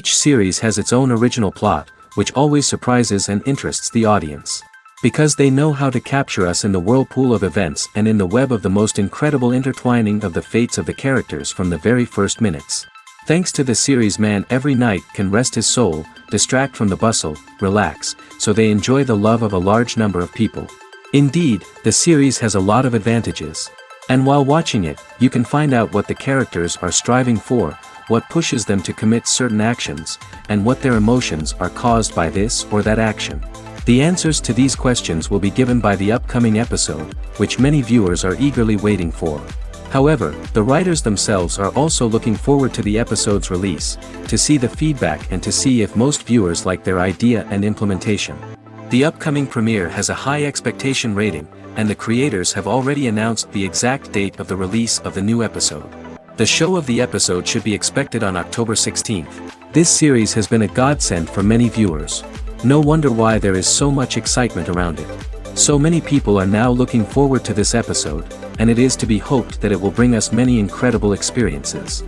Each series has its own original plot, which always surprises and interests the audience. Because they know how to capture us in the whirlpool of events and in the web of the most incredible intertwining of the fates of the characters from the very first minutes. Thanks to the series, man every night can rest his soul, distract from the bustle, relax, so they enjoy the love of a large number of people. Indeed, the series has a lot of advantages. And while watching it, you can find out what the characters are striving for, what pushes them to commit certain actions, and what their emotions are caused by this or that action. The answers to these questions will be given by the upcoming episode, which many viewers are eagerly waiting for. However, the writers themselves are also looking forward to the episode's release, to see the feedback and to see if most viewers like their idea and implementation. The upcoming premiere has a high expectation rating, and the creators have already announced the exact date of the release of the new episode. The show of the episode should be expected on October 16th. This series has been a godsend for many viewers. No wonder why there is so much excitement around it. So many people are now looking forward to this episode, and it is to be hoped that it will bring us many incredible experiences.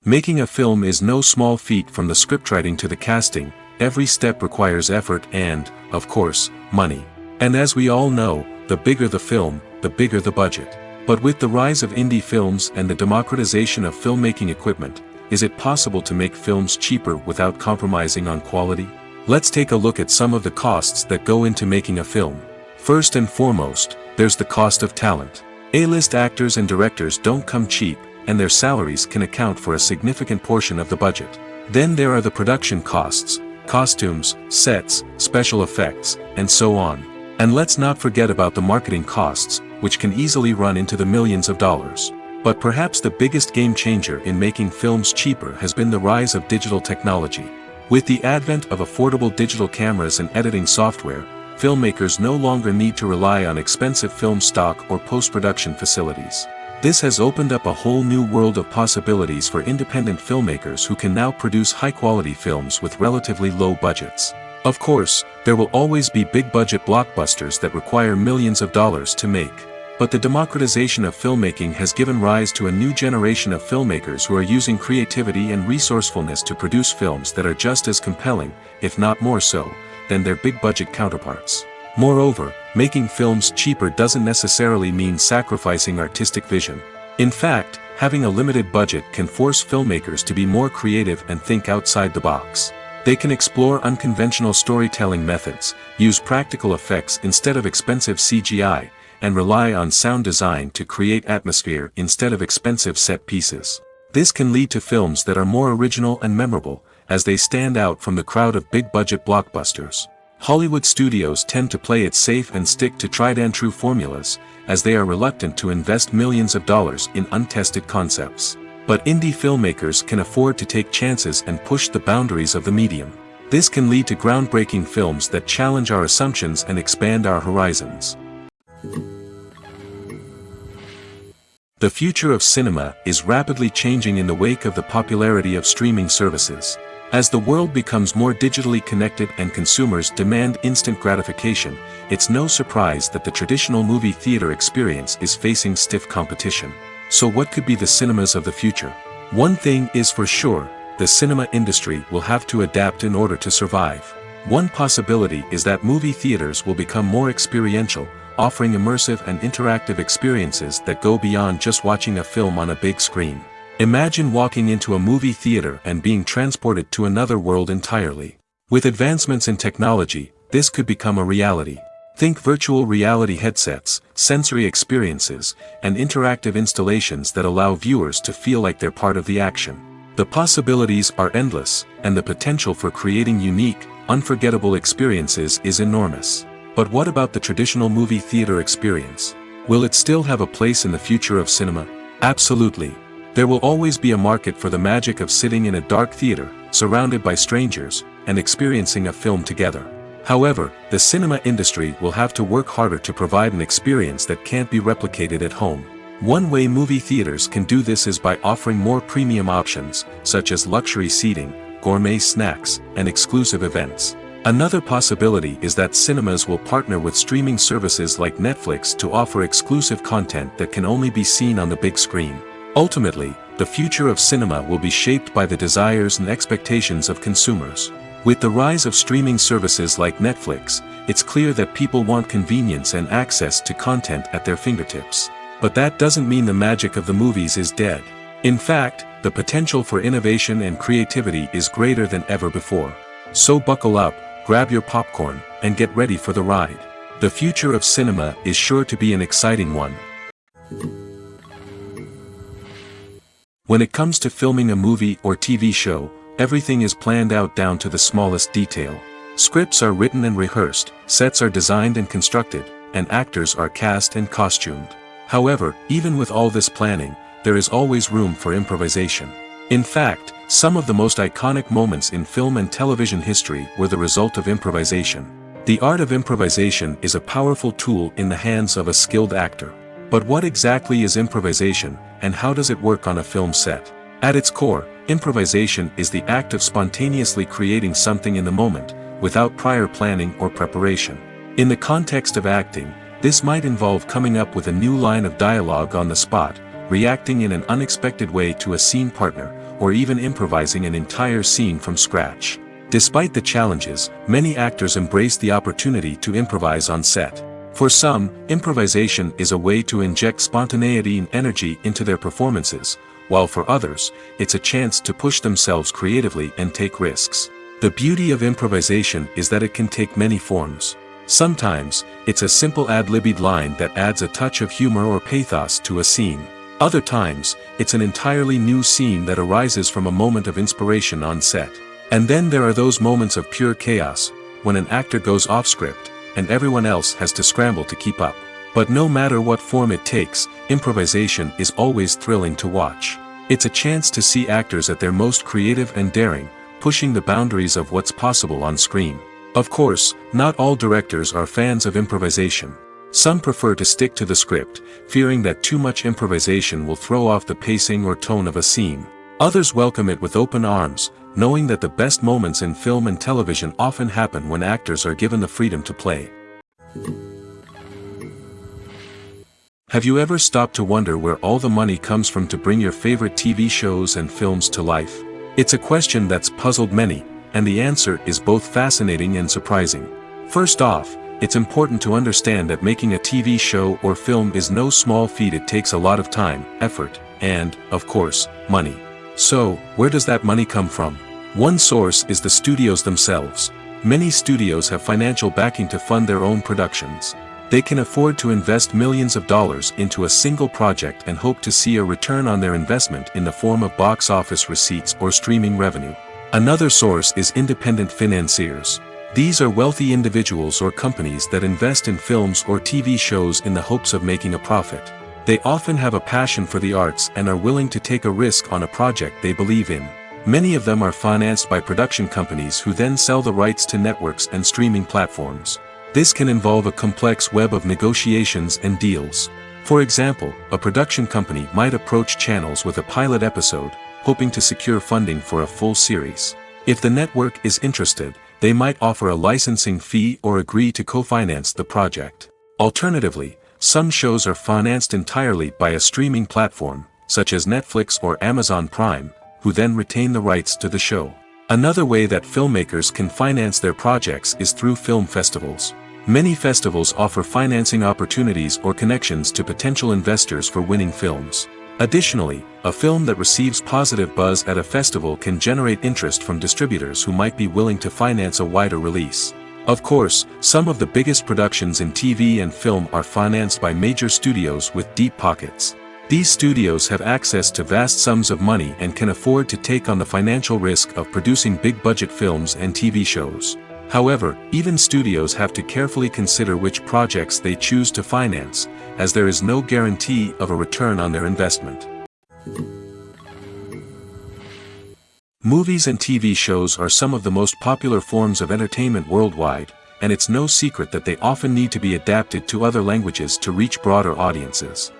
Making a film is no small feat. From the scriptwriting to the casting, every step requires effort and, of course, money. And as we all know, the bigger the film, the bigger the budget. But with the rise of indie films and the democratization of filmmaking equipment, is it possible to make films cheaper without compromising on quality? Let's take a look at some of the costs that go into making a film. First and foremost, there's the cost of talent. A-list actors and directors don't come cheap, and their salaries can account for a significant portion of the budget. Then there are the production costs, costumes, sets, special effects, and so on. And let's not forget about the marketing costs, which can easily run into the millions of dollars. But perhaps the biggest game changer in making films cheaper has been the rise of digital technology. With the advent of affordable digital cameras and editing software, filmmakers no longer need to rely on expensive film stock or post-production facilities. This has opened up a whole new world of possibilities for independent filmmakers who can now produce high-quality films with relatively low budgets. Of course, there will always be big-budget blockbusters that require millions of dollars to make. But the democratization of filmmaking has given rise to a new generation of filmmakers who are using creativity and resourcefulness to produce films that are just as compelling, if not more so, than their big-budget counterparts. Moreover, making films cheaper doesn't necessarily mean sacrificing artistic vision. In fact, having a limited budget can force filmmakers to be more creative and think outside the box. They can explore unconventional storytelling methods, use practical effects instead of expensive CGI, and rely on sound design to create atmosphere instead of expensive set pieces. This can lead to films that are more original and memorable, as they stand out from the crowd of big-budget blockbusters. Hollywood studios tend to play it safe and stick to tried-and-true formulas, as they are reluctant to invest millions of dollars in untested concepts. But indie filmmakers can afford to take chances and push the boundaries of the medium. This can lead to groundbreaking films that challenge our assumptions and expand our horizons. The future of cinema is rapidly changing in the wake of the popularity of streaming services. As the world becomes more digitally connected and consumers demand instant gratification, it's no surprise that the traditional movie theater experience is facing stiff competition. So what could be the cinemas of the future? One thing is for sure, the cinema industry will have to adapt in order to survive. One possibility is that movie theaters will become more experiential, offering immersive and interactive experiences that go beyond just watching a film on a big screen. Imagine walking into a movie theater and being transported to another world entirely. With advancements in technology, this could become a reality. Think virtual reality headsets, sensory experiences, and interactive installations that allow viewers to feel like they're part of the action. The possibilities are endless, and the potential for creating unique, unforgettable experiences is enormous. But what about the traditional movie theater experience? Will it still have a place in the future of cinema? Absolutely. There will always be a market for the magic of sitting in a dark theater, surrounded by strangers, and experiencing a film together. However, the cinema industry will have to work harder to provide an experience that can't be replicated at home. One way movie theaters can do this is by offering more premium options, such as luxury seating, gourmet snacks, and exclusive events. Another possibility is that cinemas will partner with streaming services like Netflix to offer exclusive content that can only be seen on the big screen. Ultimately, the future of cinema will be shaped by the desires and expectations of consumers. With the rise of streaming services like Netflix, it's clear that people want convenience and access to content at their fingertips. But that doesn't mean the magic of the movies is dead. In fact, the potential for innovation and creativity is greater than ever before. So buckle up, grab your popcorn, and get ready for the ride. The future of cinema is sure to be an exciting one. When it comes to filming a movie or TV show, everything is planned out down to the smallest detail. Scripts are written and rehearsed, sets are designed and constructed, and actors are cast and costumed. However, even with all this planning, there is always room for improvisation. In fact, some of the most iconic moments in film and television history were the result of improvisation. The art of improvisation is a powerful tool in the hands of a skilled actor. But what exactly is improvisation, and how does it work on a film set? At its core, improvisation is the act of spontaneously creating something in the moment, without prior planning or preparation. In the context of acting, this might involve coming up with a new line of dialogue on the spot, reacting in an unexpected way to a scene partner, or even improvising an entire scene from scratch. Despite the challenges, many actors embrace the opportunity to improvise on set. For some, improvisation is a way to inject spontaneity and energy into their performances, while for others, it's a chance to push themselves creatively and take risks. The beauty of improvisation is that it can take many forms. Sometimes, it's a simple ad-libbed line that adds a touch of humor or pathos to a scene. Other times, it's an entirely new scene that arises from a moment of inspiration on set. And then there are those moments of pure chaos, when an actor goes off script, and everyone else has to scramble to keep up. But no matter what form it takes, improvisation is always thrilling to watch. It's a chance to see actors at their most creative and daring, pushing the boundaries of what's possible on screen. Of course, not all directors are fans of improvisation. Some prefer to stick to the script, fearing that too much improvisation will throw off the pacing or tone of a scene. Others welcome it with open arms, knowing that the best moments in film and television often happen when actors are given the freedom to play. Have you ever stopped to wonder where all the money comes from to bring your favorite TV shows and films to life? It's a question that's puzzled many, and the answer is both fascinating and surprising. First off, it's important to understand that making a TV show or film is no small feat. It takes a lot of time, effort, and, of course, money. So, where does that money come from? One source is the studios themselves. Many studios have financial backing to fund their own productions. They can afford to invest millions of dollars into a single project and hope to see a return on their investment in the form of box office receipts or streaming revenue. Another source is independent financiers. These are wealthy individuals or companies that invest in films or TV shows in the hopes of making a profit. They often have a passion for the arts and are willing to take a risk on a project they believe in. Many of them are financed by production companies who then sell the rights to networks and streaming platforms. This can involve a complex web of negotiations and deals. For example, a production company might approach channels with a pilot episode, hoping to secure funding for a full series. If the network is interested, they might offer a licensing fee or agree to co-finance the project. Alternatively, some shows are financed entirely by a streaming platform, such as Netflix or Amazon Prime, who then retain the rights to the show. Another way that filmmakers can finance their projects is through film festivals. Many festivals offer financing opportunities or connections to potential investors for winning films. Additionally, a film that receives positive buzz at a festival can generate interest from distributors who might be willing to finance a wider release. Of course, some of the biggest productions in TV and film are financed by major studios with deep pockets. These studios have access to vast sums of money and can afford to take on the financial risk of producing big-budget films and TV shows. However, even studios have to carefully consider which projects they choose to finance, as there is no guarantee of a return on their investment. Movies and TV shows are some of the most popular forms of entertainment worldwide, and it's no secret that they often need to be adapted to other languages to reach broader audiences.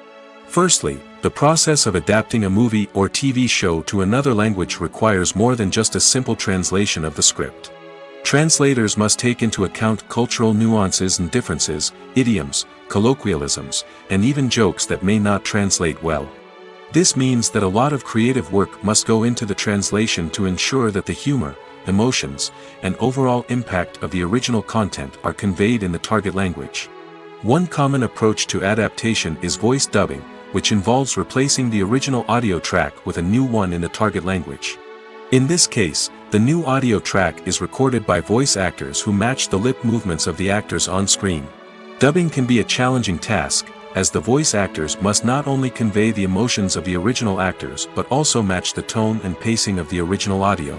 Firstly, the process of adapting a movie or TV show to another language requires more than just a simple translation of the script. Translators must take into account cultural nuances and differences, idioms, colloquialisms, and even jokes that may not translate well. This means that a lot of creative work must go into the translation to ensure that the humor, emotions, and overall impact of the original content are conveyed in the target language. One common approach to adaptation is voice dubbing, which involves replacing the original audio track with a new one in the target language. In this case, the new audio track is recorded by voice actors who match the lip movements of the actors on screen. Dubbing can be a challenging task, as the voice actors must not only convey the emotions of the original actors but also match the tone and pacing of the original audio.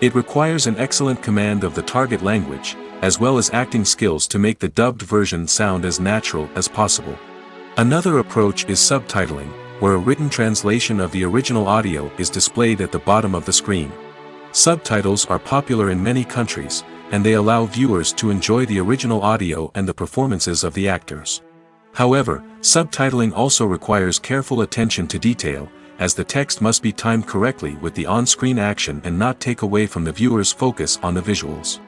It requires an excellent command of the target language, as well as acting skills to make the dubbed version sound as natural as possible. Another approach is subtitling, where a written translation of the original audio is displayed at the bottom of the screen. Subtitles are popular in many countries, and they allow viewers to enjoy the original audio and the performances of the actors. However, subtitling also requires careful attention to detail, as the text must be timed correctly with the on-screen action and not take away from the viewer's focus on the visuals.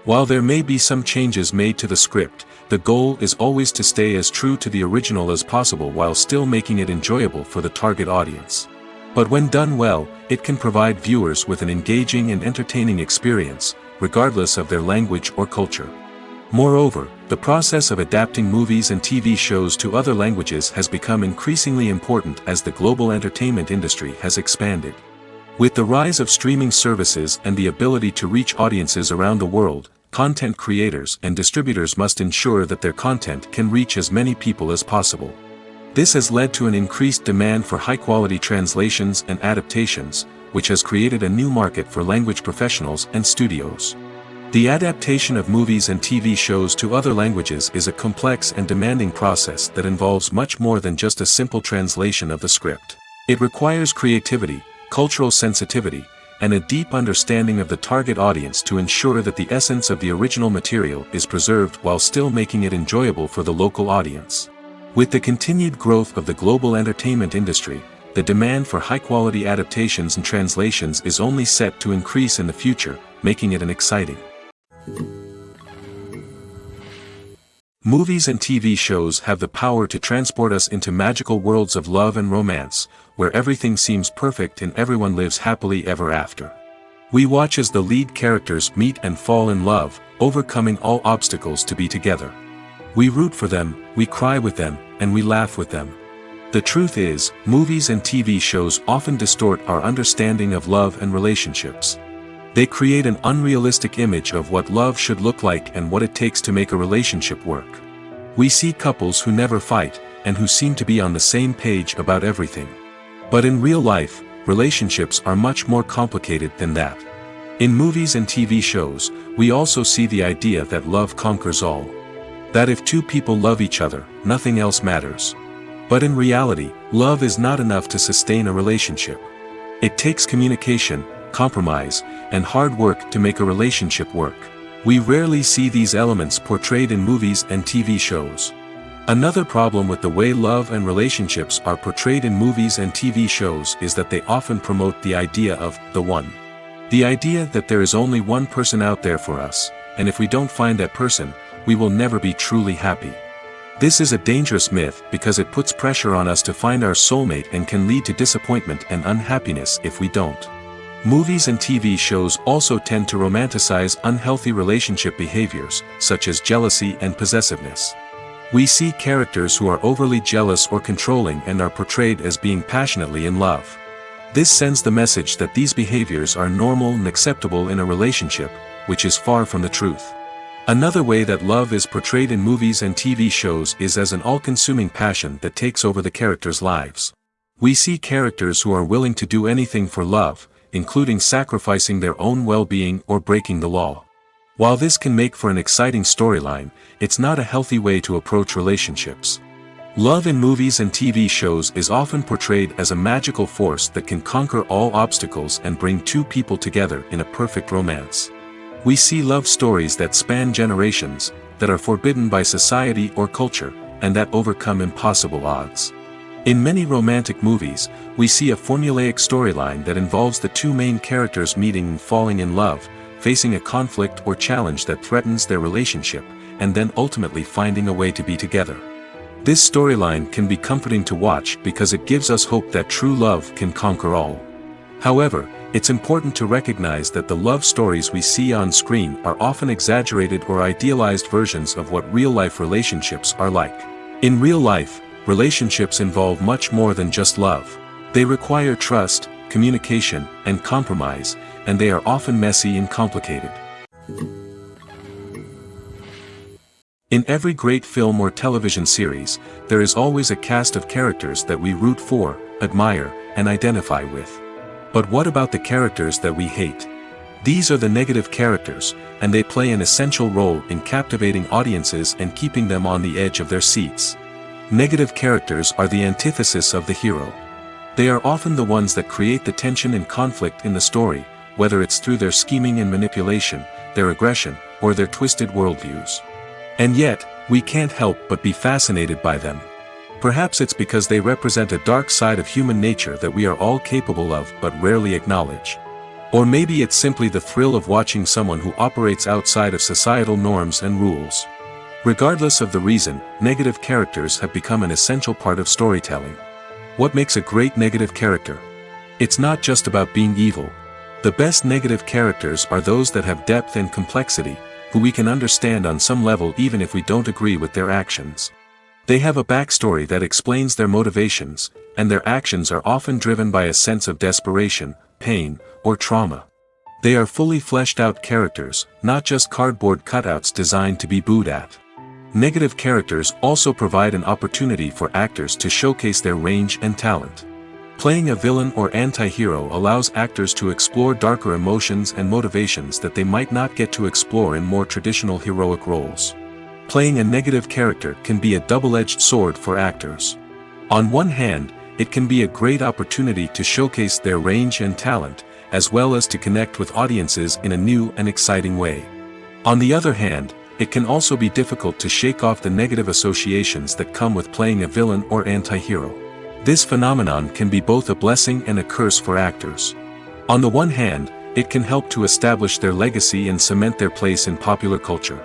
While there may be some changes made to the script, the goal is always to stay as true to the original as possible while still making it enjoyable for the target audience. But when done well, it can provide viewers with an engaging and entertaining experience, regardless of their language or culture. Moreover, the process of adapting movies and TV shows to other languages has become increasingly important as the global entertainment industry has expanded. With the rise of streaming services and the ability to reach audiences around the world, content creators and distributors must ensure that their content can reach as many people as possible. This has led to an increased demand for high-quality translations and adaptations, which has created a new market for language professionals and studios. The adaptation of movies and TV shows to other languages is a complex and demanding process that involves much more than just a simple translation of the script. It requires creativity, cultural sensitivity, and a deep understanding of the target audience to ensure that the essence of the original material is preserved while still making it enjoyable for the local audience. With the continued growth of the global entertainment industry, the demand for high-quality adaptations and translations is only set to increase in the future, making it an exciting. Movies and TV shows have the power to transport us into magical worlds of love and romance, where everything seems perfect and everyone lives happily ever after. We watch as the lead characters meet and fall in love, overcoming all obstacles to be together. We root for them, we cry with them, and we laugh with them. The truth is, movies and TV shows often distort our understanding of love and relationships. They create an unrealistic image of what love should look like and what it takes to make a relationship work. We see couples who never fight, and who seem to be on the same page about everything. But in real life, relationships are much more complicated than that. In movies and TV shows, we also see the idea that love conquers all. That if two people love each other, nothing else matters. But in reality, love is not enough to sustain a relationship. It takes communication, compromise, and hard work to make a relationship work. We rarely see these elements portrayed in movies and TV shows. Another problem with the way love and relationships are portrayed in movies and TV shows is that they often promote the idea of the one. The idea that there is only one person out there for us, and if we don't find that person, we will never be truly happy. This is a dangerous myth because it puts pressure on us to find our soulmate and can lead to disappointment and unhappiness if we don't. Movies and TV shows also tend to romanticize unhealthy relationship behaviors, such as jealousy and possessiveness. We see characters who are overly jealous or controlling and are portrayed as being passionately in love. This sends the message that these behaviors are normal and acceptable in a relationship, which is far from the truth. Another way that love is portrayed in movies and TV shows is as an all-consuming passion that takes over the characters' lives. We see characters who are willing to do anything for love, including sacrificing their own well-being or breaking the law. While this can make for an exciting storyline, it's not a healthy way to approach relationships. Love in movies and TV shows is often portrayed as a magical force that can conquer all obstacles and bring two people together in a perfect romance. We see love stories that span generations, that are forbidden by society or culture, and that overcome impossible odds. In many romantic movies, we see a formulaic storyline that involves the two main characters meeting and falling in love, facing a conflict or challenge that threatens their relationship, and then ultimately finding a way to be together. This storyline can be comforting to watch because it gives us hope that true love can conquer all. However, it's important to recognize that the love stories we see on screen are often exaggerated or idealized versions of what real-life relationships are like. In real life, relationships involve much more than just love. They require trust, communication, and compromise, and they are often messy and complicated. In every great film or television series, there is always a cast of characters that we root for, admire, and identify with. But what about the characters that we hate? These are the negative characters, and they play an essential role in captivating audiences and keeping them on the edge of their seats. Negative characters are the antithesis of the hero. They are often the ones that create the tension and conflict in the story, whether it's through their scheming and manipulation, their aggression, or their twisted worldviews. And yet, we can't help but be fascinated by them. Perhaps it's because they represent a dark side of human nature that we are all capable of but rarely acknowledge. Or maybe it's simply the thrill of watching someone who operates outside of societal norms and rules. Regardless of the reason, negative characters have become an essential part of storytelling. What makes a great negative character? It's not just about being evil. The best negative characters are those that have depth and complexity, who we can understand on some level even if we don't agree with their actions. They have a backstory that explains their motivations, and their actions are often driven by a sense of desperation, pain, or trauma. They are fully fleshed out characters, not just cardboard cutouts designed to be booed at. Negative characters also provide an opportunity for actors to showcase their range and talent. Playing a villain or anti-hero allows actors to explore darker emotions and motivations that they might not get to explore in more traditional heroic roles. Playing a negative character can be a double-edged sword for actors. On one hand, it can be a great opportunity to showcase their range and talent, as well as to connect with audiences in a new and exciting way. On the other hand, it can also be difficult to shake off the negative associations that come with playing a villain or anti-hero. This phenomenon can be both a blessing and a curse for actors. On the one hand, it can help to establish their legacy and cement their place in popular culture.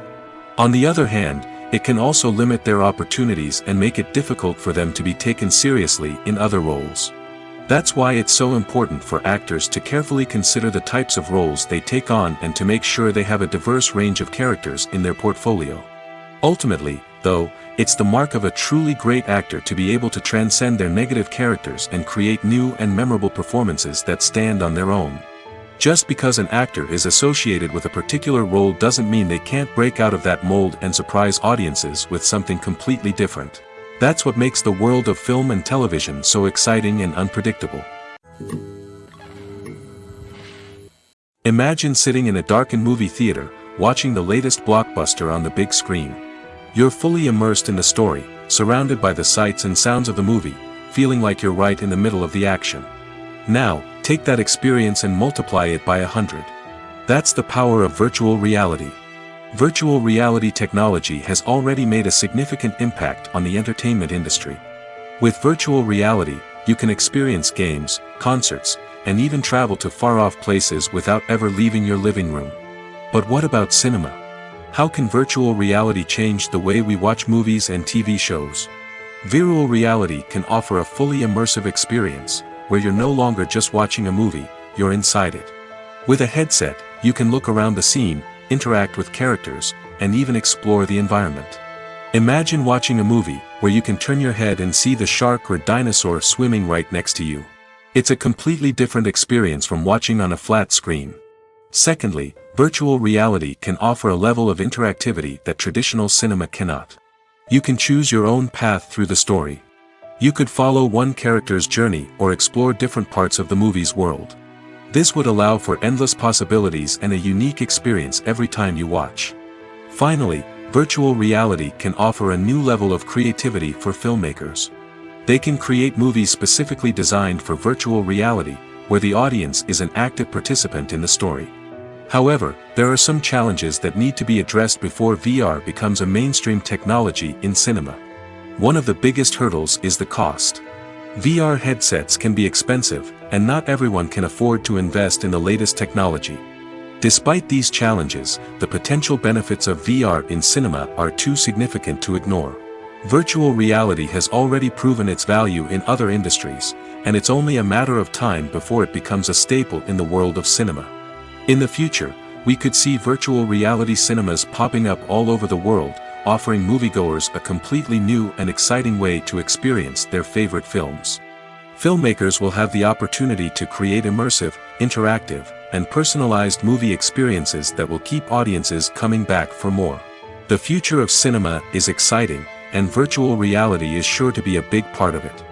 On the other hand, it can also limit their opportunities and make it difficult for them to be taken seriously in other roles. That's why it's so important for actors to carefully consider the types of roles they take on and to make sure they have a diverse range of characters in their portfolio. Ultimately, though, it's the mark of a truly great actor to be able to transcend their negative characters and create new and memorable performances that stand on their own. Just because an actor is associated with a particular role doesn't mean they can't break out of that mold and surprise audiences with something completely different. That's what makes the world of film and television so exciting and unpredictable. Imagine sitting in a darkened movie theater, watching the latest blockbuster on the big screen. You're fully immersed in the story, surrounded by the sights and sounds of the movie, feeling like you're right in the middle of the action. Now, take that experience and multiply it by 100. That's the power of virtual reality. Virtual reality technology has already made a significant impact on the entertainment industry. With virtual reality, you can experience games, concerts, and even travel to far-off places without ever leaving your living room. But what about cinema? How can virtual reality change the way we watch movies and TV shows? Virtual reality can offer a fully immersive experience, where you're no longer just watching a movie, you're inside it. With a headset, you can look around the scene, interact with characters, and even explore the environment. Imagine watching a movie, where you can turn your head and see the shark or dinosaur swimming right next to you. It's a completely different experience from watching on a flat screen. Secondly, virtual reality can offer a level of interactivity that traditional cinema cannot. You can choose your own path through the story. You could follow one character's journey or explore different parts of the movie's world. This would allow for endless possibilities and a unique experience every time you watch. Finally, virtual reality can offer a new level of creativity for filmmakers. They can create movies specifically designed for virtual reality, where the audience is an active participant in the story. However, there are some challenges that need to be addressed before VR becomes a mainstream technology in cinema. One of the biggest hurdles is the cost. VR headsets can be expensive, and not everyone can afford to invest in the latest technology. Despite these challenges, the potential benefits of VR in cinema are too significant to ignore. Virtual reality has already proven its value in other industries, and it's only a matter of time before it becomes a staple in the world of cinema. In the future, we could see virtual reality cinemas popping up all over the world, offering moviegoers a completely new and exciting way to experience their favorite films. Filmmakers will have the opportunity to create immersive, interactive, and personalized movie experiences that will keep audiences coming back for more. The future of cinema is exciting, and virtual reality is sure to be a big part of it.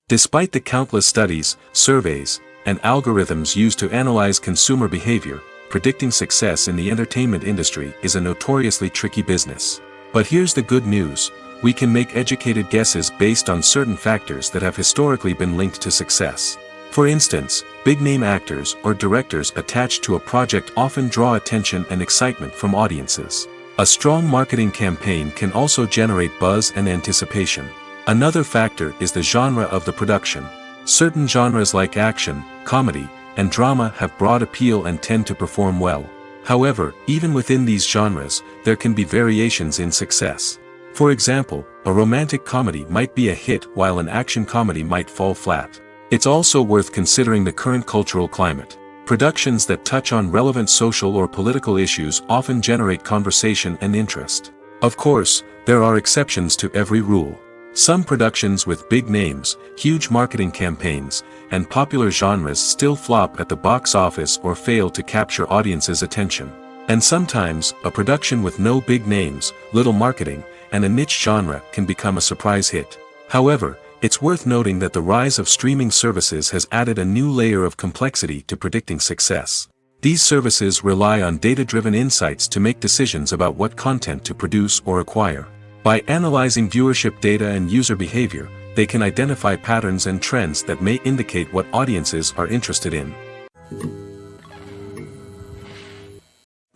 Despite the countless studies, surveys, and algorithms used to analyze consumer behavior, predicting success in the entertainment industry is a notoriously tricky business. But here's the good news: we can make educated guesses based on certain factors that have historically been linked to success. For instance, big-name actors or directors attached to a project often draw attention and excitement from audiences. A strong marketing campaign can also generate buzz and anticipation. Another factor is the genre of the production. Certain genres like action, comedy, and drama have broad appeal and tend to perform well. However, even within these genres, there can be variations in success. For example, a romantic comedy might be a hit while an action comedy might fall flat. It's also worth considering the current cultural climate. Productions that touch on relevant social or political issues often generate conversation and interest. Of course, there are exceptions to every rule. Some productions with big names, huge marketing campaigns, and popular genres still flop at the box office or fail to capture audiences' attention. And sometimes, a production with no big names, little marketing, and a niche genre can become a surprise hit. However, it's worth noting that the rise of streaming services has added a new layer of complexity to predicting success. These services rely on data-driven insights to make decisions about what content to produce or acquire. By analyzing viewership data and user behavior, they can identify patterns and trends that may indicate what audiences are interested in.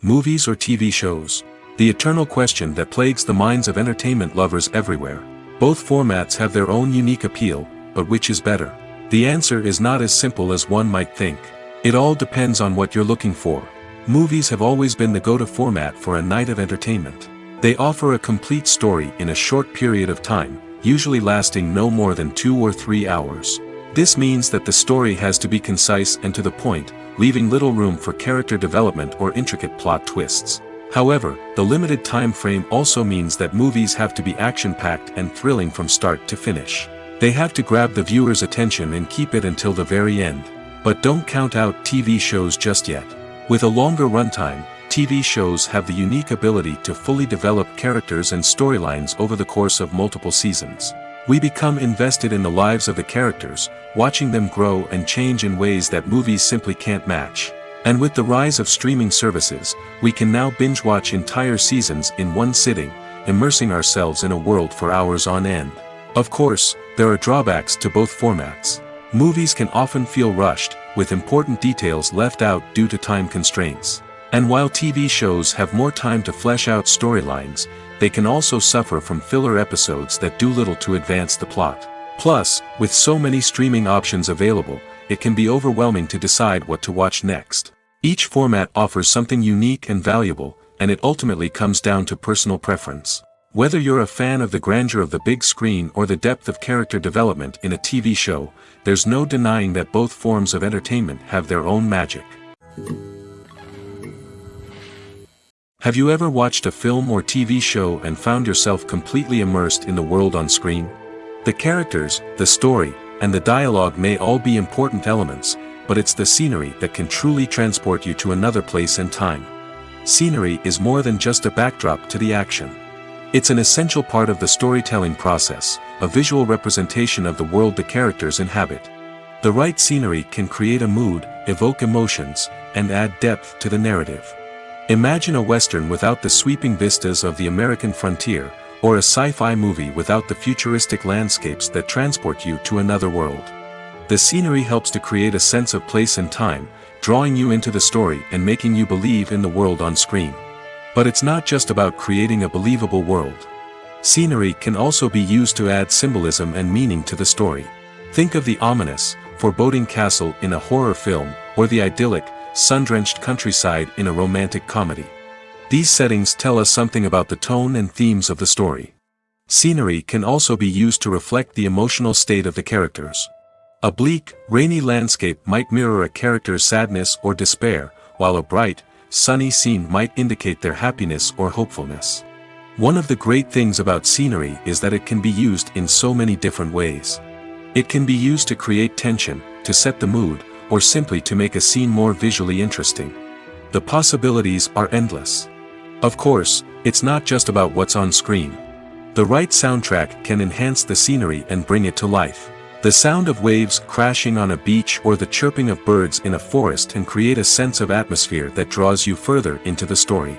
Movies or TV shows? The eternal question that plagues the minds of entertainment lovers everywhere. Both formats have their own unique appeal, but which is better? The answer is not as simple as one might think. It all depends on what you're looking for. Movies have always been the go-to format for a night of entertainment. They offer a complete story in a short period of time, usually lasting no more than 2 or 3 hours. This means that the story has to be concise and to the point, leaving little room for character development or intricate plot twists. However, the limited time frame also means that movies have to be action-packed and thrilling from start to finish. They have to grab the viewer's attention and keep it until the very end. But don't count out TV shows just yet. With a longer runtime, TV shows have the unique ability to fully develop characters and storylines over the course of multiple seasons. We become invested in the lives of the characters, watching them grow and change in ways that movies simply can't match. And with the rise of streaming services, we can now binge-watch entire seasons in one sitting, immersing ourselves in a world for hours on end. Of course, there are drawbacks to both formats. Movies can often feel rushed, with important details left out due to time constraints. And while TV shows have more time to flesh out storylines, they can also suffer from filler episodes that do little to advance the plot. Plus, with so many streaming options available, it can be overwhelming to decide what to watch next. Each format offers something unique and valuable, and it ultimately comes down to personal preference. Whether you're a fan of the grandeur of the big screen or the depth of character development in a TV show, there's no denying that both forms of entertainment have their own magic. Have you ever watched a film or TV show and found yourself completely immersed in the world on screen? The characters, the story, and the dialogue may all be important elements, but it's the scenery that can truly transport you to another place and time. Scenery is more than just a backdrop to the action. It's an essential part of the storytelling process, a visual representation of the world the characters inhabit. The right scenery can create a mood, evoke emotions, and add depth to the narrative. Imagine a Western without the sweeping vistas of the American frontier, or a sci-fi movie without the futuristic landscapes that transport you to another world. The scenery helps to create a sense of place and time, drawing you into the story and making you believe in the world on screen. But it's not just about creating a believable world. Scenery can also be used to add symbolism and meaning to the story. Think of the ominous, foreboding castle in a horror film, or the idyllic, sun-drenched countryside in a romantic comedy. These settings tell us something about the tone and themes of the story. Scenery can also be used to reflect the emotional state of the characters. A bleak, rainy landscape might mirror a character's sadness or despair, while a bright, sunny scene might indicate their happiness or hopefulness. One of the great things about scenery is that it can be used in so many different ways. It can be used to create tension, to set the mood, or simply to make a scene more visually interesting. The possibilities are endless. Of course, it's not just about what's on screen. The right soundtrack can enhance the scenery and bring it to life. The sound of waves crashing on a beach or the chirping of birds in a forest can create a sense of atmosphere that draws you further into the story.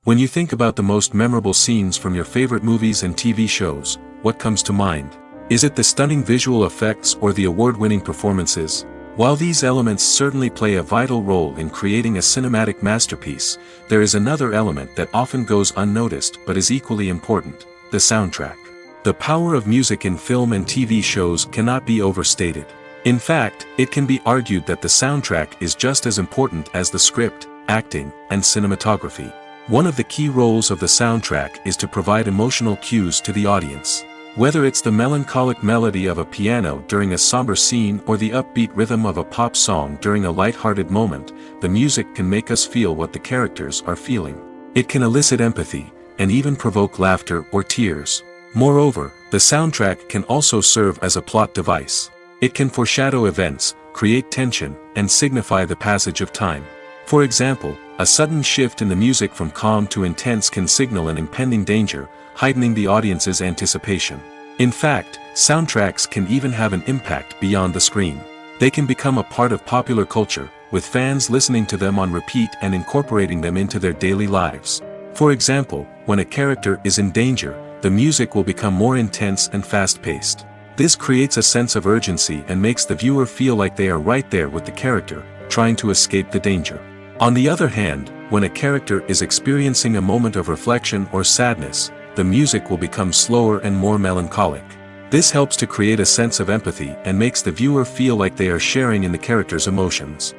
When you think about the most memorable scenes from your favorite movies and TV shows, what comes to mind? Is it the stunning visual effects or the award-winning performances? While these elements certainly play a vital role in creating a cinematic masterpiece, there is another element that often goes unnoticed but is equally important: the soundtrack. The power of music in film and TV shows cannot be overstated. In fact, it can be argued that the soundtrack is just as important as the script, acting, and cinematography. One of the key roles of the soundtrack is to provide emotional cues to the audience. Whether it's the melancholic melody of a piano during a somber scene or the upbeat rhythm of a pop song during a light-hearted moment, the music can make us feel what the characters are feeling. It can elicit empathy, and even provoke laughter or tears. Moreover, the soundtrack can also serve as a plot device. It can foreshadow events, create tension, and signify the passage of time. For example, a sudden shift in the music from calm to intense can signal an impending danger, heightening the audience's anticipation. In fact, soundtracks can even have an impact beyond the screen. They can become a part of popular culture, with fans listening to them on repeat and incorporating them into their daily lives. For example, when a character is in danger, the music will become more intense and fast-paced. This creates a sense of urgency and makes the viewer feel like they are right there with the character, trying to escape the danger. On the other hand, when a character is experiencing a moment of reflection or sadness, the music will become slower and more melancholic. This helps to create a sense of empathy and makes the viewer feel like they are sharing in the character's emotions.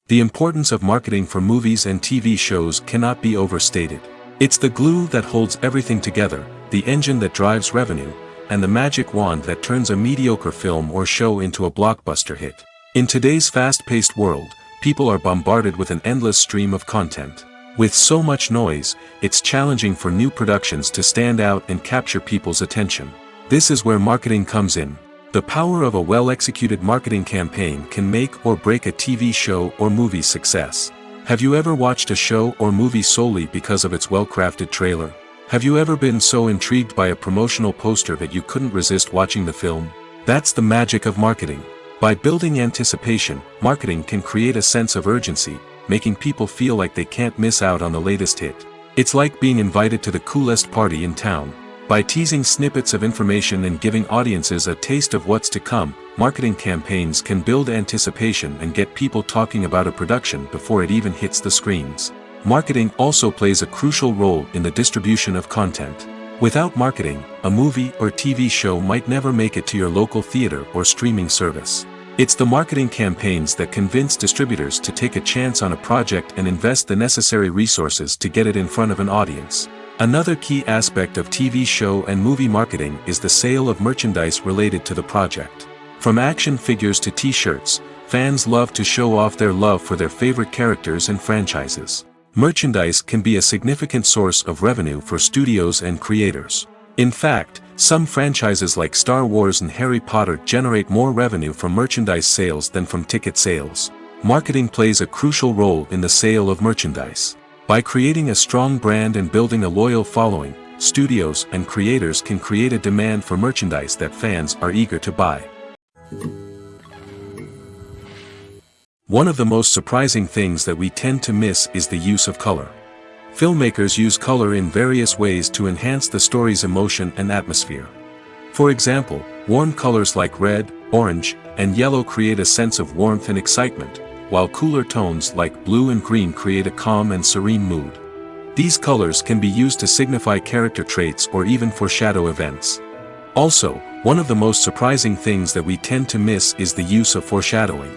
The importance of marketing for movies and TV shows cannot be overstated. It's the glue that holds everything together, the engine that drives revenue, and the magic wand that turns a mediocre film or show into a blockbuster hit. In today's fast-paced world, people are bombarded with an endless stream of content. With so much noise, it's challenging for new productions to stand out and capture people's attention. This is where marketing comes in. The power of a well-executed marketing campaign can make or break a TV show or movie's success. Have you ever watched a show or movie solely because of its well-crafted trailer? Have you ever been so intrigued by a promotional poster that you couldn't resist watching the film? That's the magic of marketing. By building anticipation, marketing can create a sense of urgency, making people feel like they can't miss out on the latest hit. It's like being invited to the coolest party in town. By teasing snippets of information and giving audiences a taste of what's to come, marketing campaigns can build anticipation and get people talking about a production before it even hits the screens. Marketing also plays a crucial role in the distribution of content. Without marketing, a movie or TV show might never make it to your local theater or streaming service. It's the marketing campaigns that convince distributors to take a chance on a project and invest the necessary resources to get it in front of an audience. Another key aspect of TV show and movie marketing is the sale of merchandise related to the project. From action figures to t-shirts, fans love to show off their love for their favorite characters and franchises. Merchandise can be a significant source of revenue for studios and creators. In fact, some franchises like Star Wars and Harry Potter generate more revenue from merchandise sales than from ticket sales. Marketing plays a crucial role in the sale of merchandise. By creating a strong brand and building a loyal following, studios and creators can create a demand for merchandise that fans are eager to buy. One of the most surprising things that we tend to miss is the use of color. Filmmakers use color in various ways to enhance the story's emotion and atmosphere. For example, warm colors like red, orange, and yellow create a sense of warmth and excitement, while cooler tones like blue and green create a calm and serene mood. These colors can be used to signify character traits or even foreshadow events. Also, one of the most surprising things that we tend to miss is the use of foreshadowing.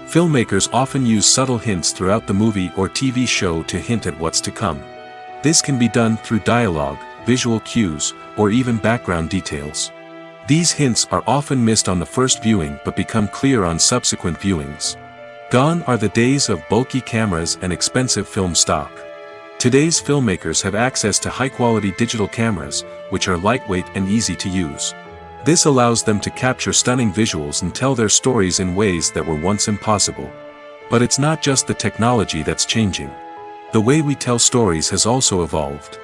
Filmmakers often use subtle hints throughout the movie or TV show to hint at what's to come. This can be done through dialogue, visual cues, or even background details. These hints are often missed on the first viewing but become clear on subsequent viewings. Gone are the days of bulky cameras and expensive film stock. Today's filmmakers have access to high-quality digital cameras, which are lightweight and easy to use. This allows them to capture stunning visuals and tell their stories in ways that were once impossible. But it's not just the technology that's changing. The way we tell stories has also evolved.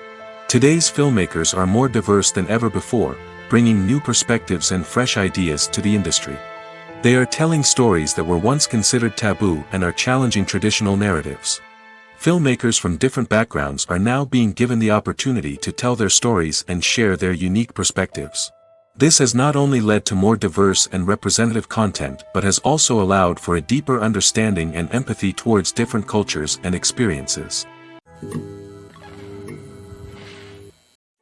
Today's filmmakers are more diverse than ever before, bringing new perspectives and fresh ideas to the industry. They are telling stories that were once considered taboo and are challenging traditional narratives. Filmmakers from different backgrounds are now being given the opportunity to tell their stories and share their unique perspectives. This has not only led to more diverse and representative content but has also allowed for a deeper understanding and empathy towards different cultures and experiences.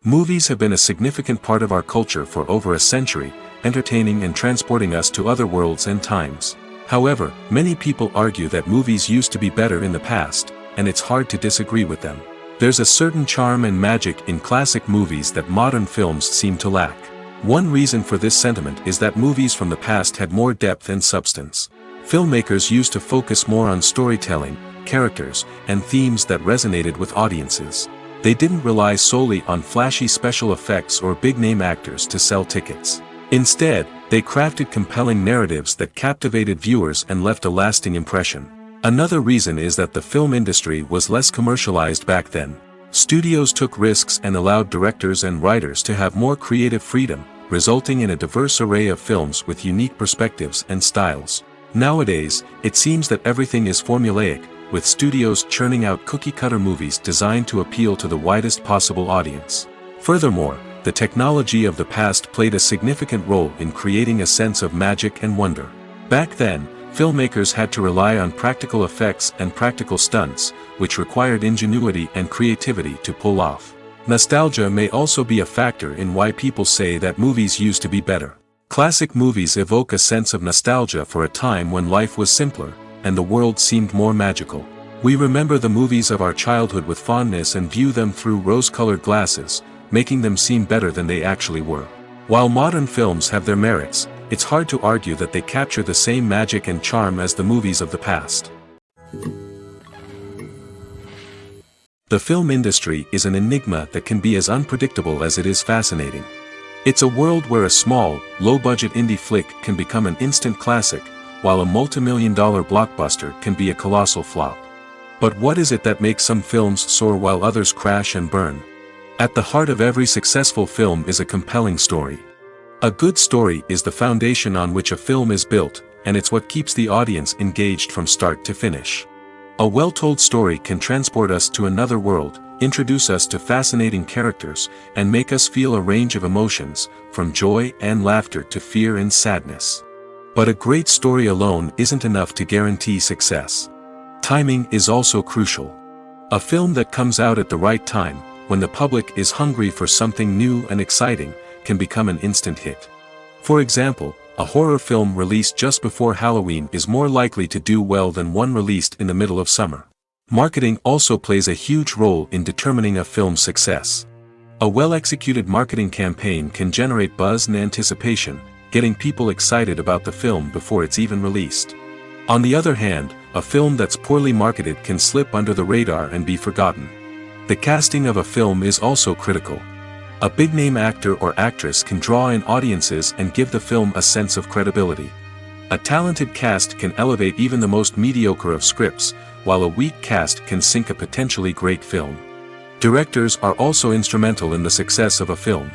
Movies have been a significant part of our culture for over a century, entertaining and transporting us to other worlds and times. However, many people argue that movies used to be better in the past, and it's hard to disagree with them. There's a certain charm and magic in classic movies that modern films seem to lack. One reason for this sentiment is that movies from the past had more depth and substance. Filmmakers used to focus more on storytelling, characters, and themes that resonated with audiences. They didn't rely solely on flashy special effects or big-name actors to sell tickets. Instead, they crafted compelling narratives that captivated viewers and left a lasting impression. Another reason is that the film industry was less commercialized back then. Studios took risks and allowed directors and writers to have more creative freedom, resulting in a diverse array of films with unique perspectives and styles. Nowadays, it seems that everything is formulaic, with studios churning out cookie-cutter movies designed to appeal to the widest possible audience. Furthermore, the technology of the past played a significant role in creating a sense of magic and wonder. Back then, filmmakers had to rely on practical effects and practical stunts, which required ingenuity and creativity to pull off. Nostalgia may also be a factor in why people say that movies used to be better. Classic movies evoke a sense of nostalgia for a time when life was simpler, and the world seemed more magical. We remember the movies of our childhood with fondness and view them through rose-colored glasses, making them seem better than they actually were. While modern films have their merits, it's hard to argue that they capture the same magic and charm as the movies of the past. The film industry is an enigma that can be as unpredictable as it is fascinating. It's a world where a small, low-budget indie flick can become an instant classic, while a multi-million-dollar blockbuster can be a colossal flop. But what is it that makes some films soar while others crash and burn? At the heart of every successful film is a compelling story. A good story is the foundation on which a film is built, and it's what keeps the audience engaged from start to finish. A well-told story can transport us to another world, introduce us to fascinating characters, and make us feel a range of emotions, from joy and laughter to fear and sadness. But a great story alone isn't enough to guarantee success. Timing is also crucial. A film that comes out at the right time, when the public is hungry for something new and exciting, can become an instant hit. For example, a horror film released just before Halloween is more likely to do well than one released in the middle of summer. Marketing also plays a huge role in determining a film's success. A well-executed marketing campaign can generate buzz and anticipation, getting people excited about the film before it's even released. On the other hand, a film that's poorly marketed can slip under the radar and be forgotten. The casting of a film is also critical. A big-name actor or actress can draw in audiences and give the film a sense of credibility. A talented cast can elevate even the most mediocre of scripts, while a weak cast can sink a potentially great film. Directors are also instrumental in the success of a film.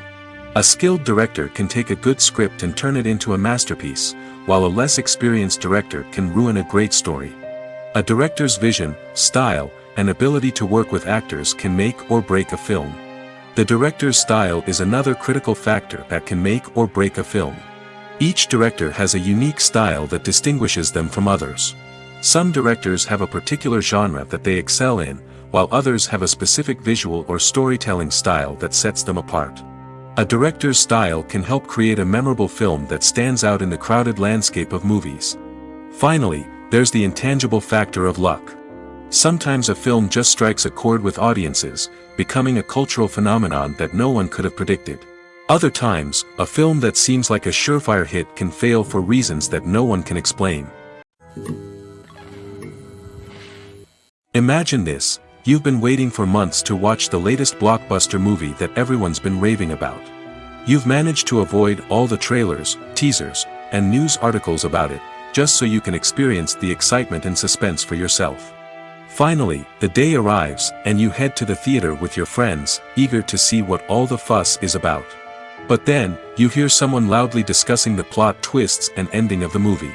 A skilled director can take a good script and turn it into a masterpiece, while a less experienced director can ruin a great story. A director's vision, style, and ability to work with actors can make or break a film. The director's style is another critical factor that can make or break a film. Each director has a unique style that distinguishes them from others. Some directors have a particular genre that they excel in, while others have a specific visual or storytelling style that sets them apart. A director's style can help create a memorable film that stands out in the crowded landscape of movies. Finally, there's the intangible factor of luck. Sometimes a film just strikes a chord with audiences, becoming a cultural phenomenon that no one could have predicted. Other times, a film that seems like a surefire hit can fail for reasons that no one can explain. Imagine this: you've been waiting for months to watch the latest blockbuster movie that everyone's been raving about. You've managed to avoid all the trailers, teasers, and news articles about it, just so you can experience the excitement and suspense for yourself. Finally, the day arrives, and you head to the theater with your friends, eager to see what all the fuss is about. But then, you hear someone loudly discussing the plot twists and ending of the movie.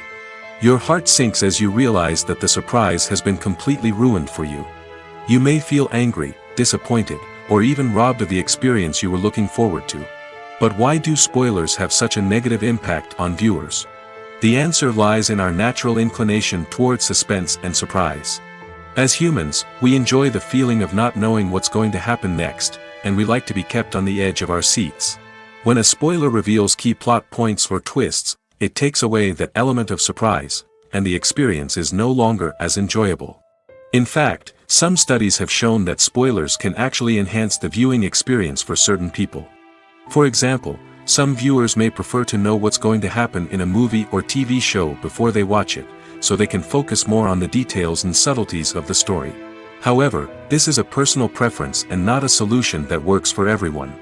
Your heart sinks as you realize that the surprise has been completely ruined for you. You may feel angry, disappointed, or even robbed of the experience you were looking forward to. But why do spoilers have such a negative impact on viewers? The answer lies in our natural inclination toward suspense and surprise. As humans, we enjoy the feeling of not knowing what's going to happen next, and we like to be kept on the edge of our seats. When a spoiler reveals key plot points or twists, it takes away that element of surprise, and the experience is no longer as enjoyable. In fact, some studies have shown that spoilers can actually enhance the viewing experience for certain people. For example, some viewers may prefer to know what's going to happen in a movie or TV show before they watch it, so they can focus more on the details and subtleties of the story. However, this is a personal preference and not a solution that works for everyone.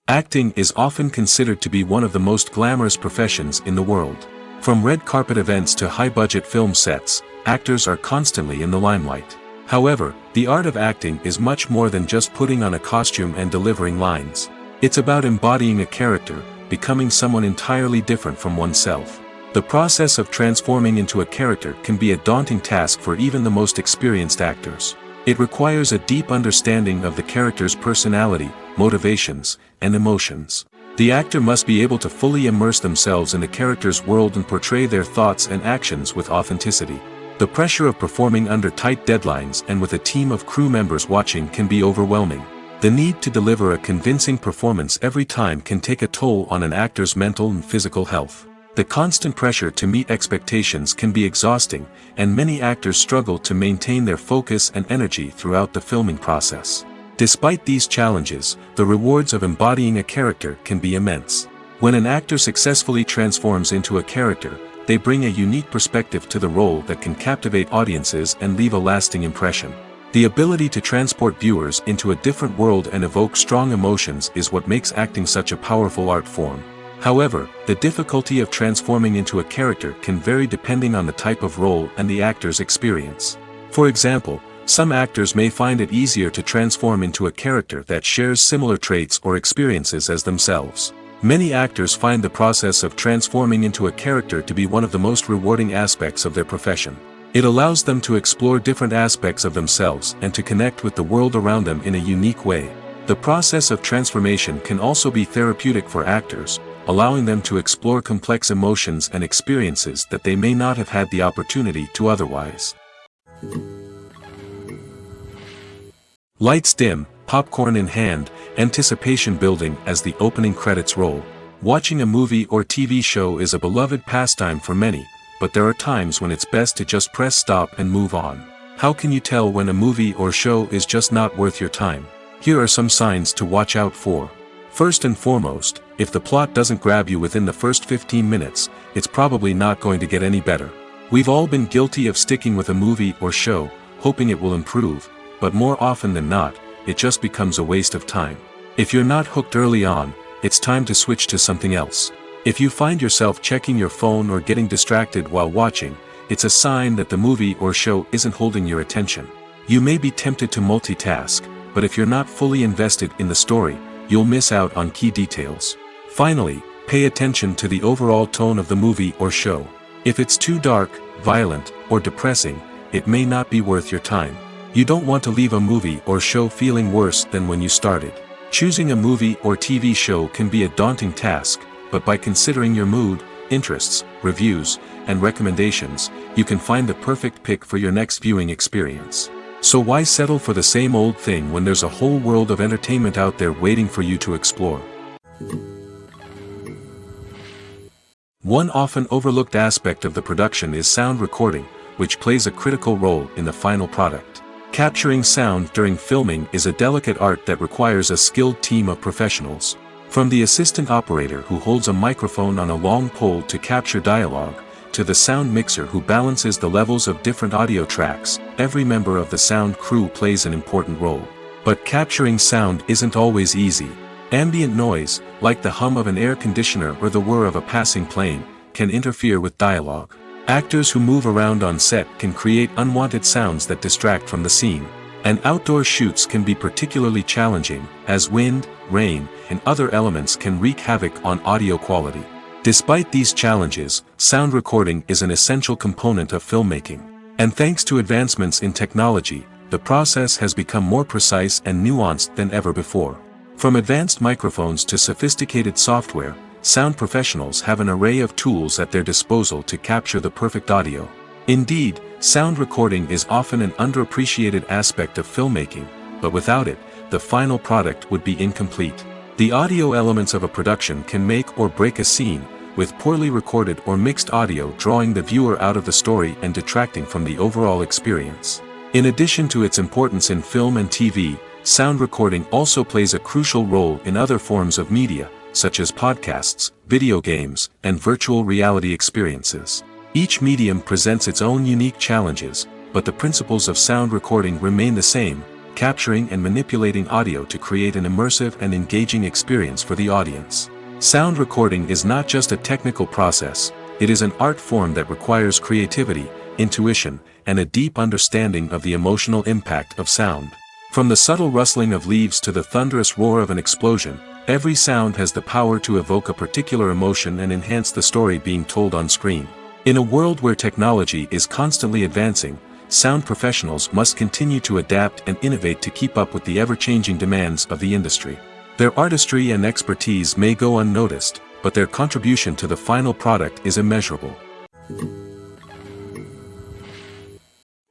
Acting is often considered to be one of the most glamorous professions in the world. From red carpet events to high-budget film sets, actors are constantly in the limelight. However, the art of acting is much more than just putting on a costume and delivering lines. It's about embodying a character, becoming someone entirely different from oneself. The process of transforming into a character can be a daunting task for even the most experienced actors. It requires a deep understanding of the character's personality, motivations, and emotions. The actor must be able to fully immerse themselves in the character's world and portray their thoughts and actions with authenticity. The pressure of performing under tight deadlines and with a team of crew members watching can be overwhelming. The need to deliver a convincing performance every time can take a toll on an actor's mental and physical health. The constant pressure to meet expectations can be exhausting, and many actors struggle to maintain their focus and energy throughout the filming process. Despite these challenges, the rewards of embodying a character can be immense. When an actor successfully transforms into a character, they bring a unique perspective to the role that can captivate audiences and leave a lasting impression. The ability to transport viewers into a different world and evoke strong emotions is what makes acting such a powerful art form. However, the difficulty of transforming into a character can vary depending on the type of role and the actor's experience. For example, some actors may find it easier to transform into a character that shares similar traits or experiences as themselves. Many actors find the process of transforming into a character to be one of the most rewarding aspects of their profession. It allows them to explore different aspects of themselves and to connect with the world around them in a unique way. The process of transformation can also be therapeutic for actors, allowing them to explore complex emotions and experiences that they may not have had the opportunity to otherwise. Lights dim, popcorn in hand, anticipation building as the opening credits roll. Watching a movie or TV show is a beloved pastime for many, but there are times when it's best to just press stop and move on. How can you tell when a movie or show is just not worth your time? Here are some signs to watch out for. First and foremost, if the plot doesn't grab you within the first 15 minutes, it's probably not going to get any better. We've all been guilty of sticking with a movie or show, hoping it will improve, but more often than not, it just becomes a waste of time. If you're not hooked early on, it's time to switch to something else. If you find yourself checking your phone or getting distracted while watching, it's a sign that the movie or show isn't holding your attention. You may be tempted to multitask, but if you're not fully invested in the story, you'll miss out on key details. Finally, pay attention to the overall tone of the movie or show. If it's too dark, violent, or depressing, it may not be worth your time. You don't want to leave a movie or show feeling worse than when you started. Choosing a movie or TV show can be a daunting task, but by considering your mood, interests, reviews, and recommendations, you can find the perfect pick for your next viewing experience. So why settle for the same old thing when there's a whole world of entertainment out there waiting for you to explore? One often overlooked aspect of the production is sound recording, which plays a critical role in the final product. Capturing sound during filming is a delicate art that requires a skilled team of professionals. From the assistant operator who holds a microphone on a long pole to capture dialogue, to the sound mixer who balances the levels of different audio tracks, every member of the sound crew plays an important role. But capturing sound isn't always easy. Ambient noise, like the hum of an air conditioner or the whir of a passing plane, can interfere with dialogue. Actors who move around on set can create unwanted sounds that distract from the scene. And outdoor shoots can be particularly challenging, as wind, rain, and other elements can wreak havoc on audio quality. Despite these challenges, sound recording is an essential component of filmmaking. And thanks to advancements in technology, the process has become more precise and nuanced than ever before. From advanced microphones to sophisticated software, sound professionals have an array of tools at their disposal to capture the perfect audio. Indeed, sound recording is often an underappreciated aspect of filmmaking, but without it, the final product would be incomplete. The audio elements of a production can make or break a scene, with poorly recorded or mixed audio drawing the viewer out of the story and detracting from the overall experience. In addition to its importance in film and TV, sound recording also plays a crucial role in other forms of media, such as podcasts, video games, and virtual reality experiences. Each medium presents its own unique challenges, but the principles of sound recording remain the same: capturing and manipulating audio to create an immersive and engaging experience for the audience. Sound recording is not just a technical process, it is an art form that requires creativity, intuition, and a deep understanding of the emotional impact of sound. From the subtle rustling of leaves to the thunderous roar of an explosion, every sound has the power to evoke a particular emotion and enhance the story being told on screen. In a world where technology is constantly advancing, sound professionals must continue to adapt and innovate to keep up with the ever-changing demands of the industry. Their artistry and expertise may go unnoticed, but their contribution to the final product is immeasurable.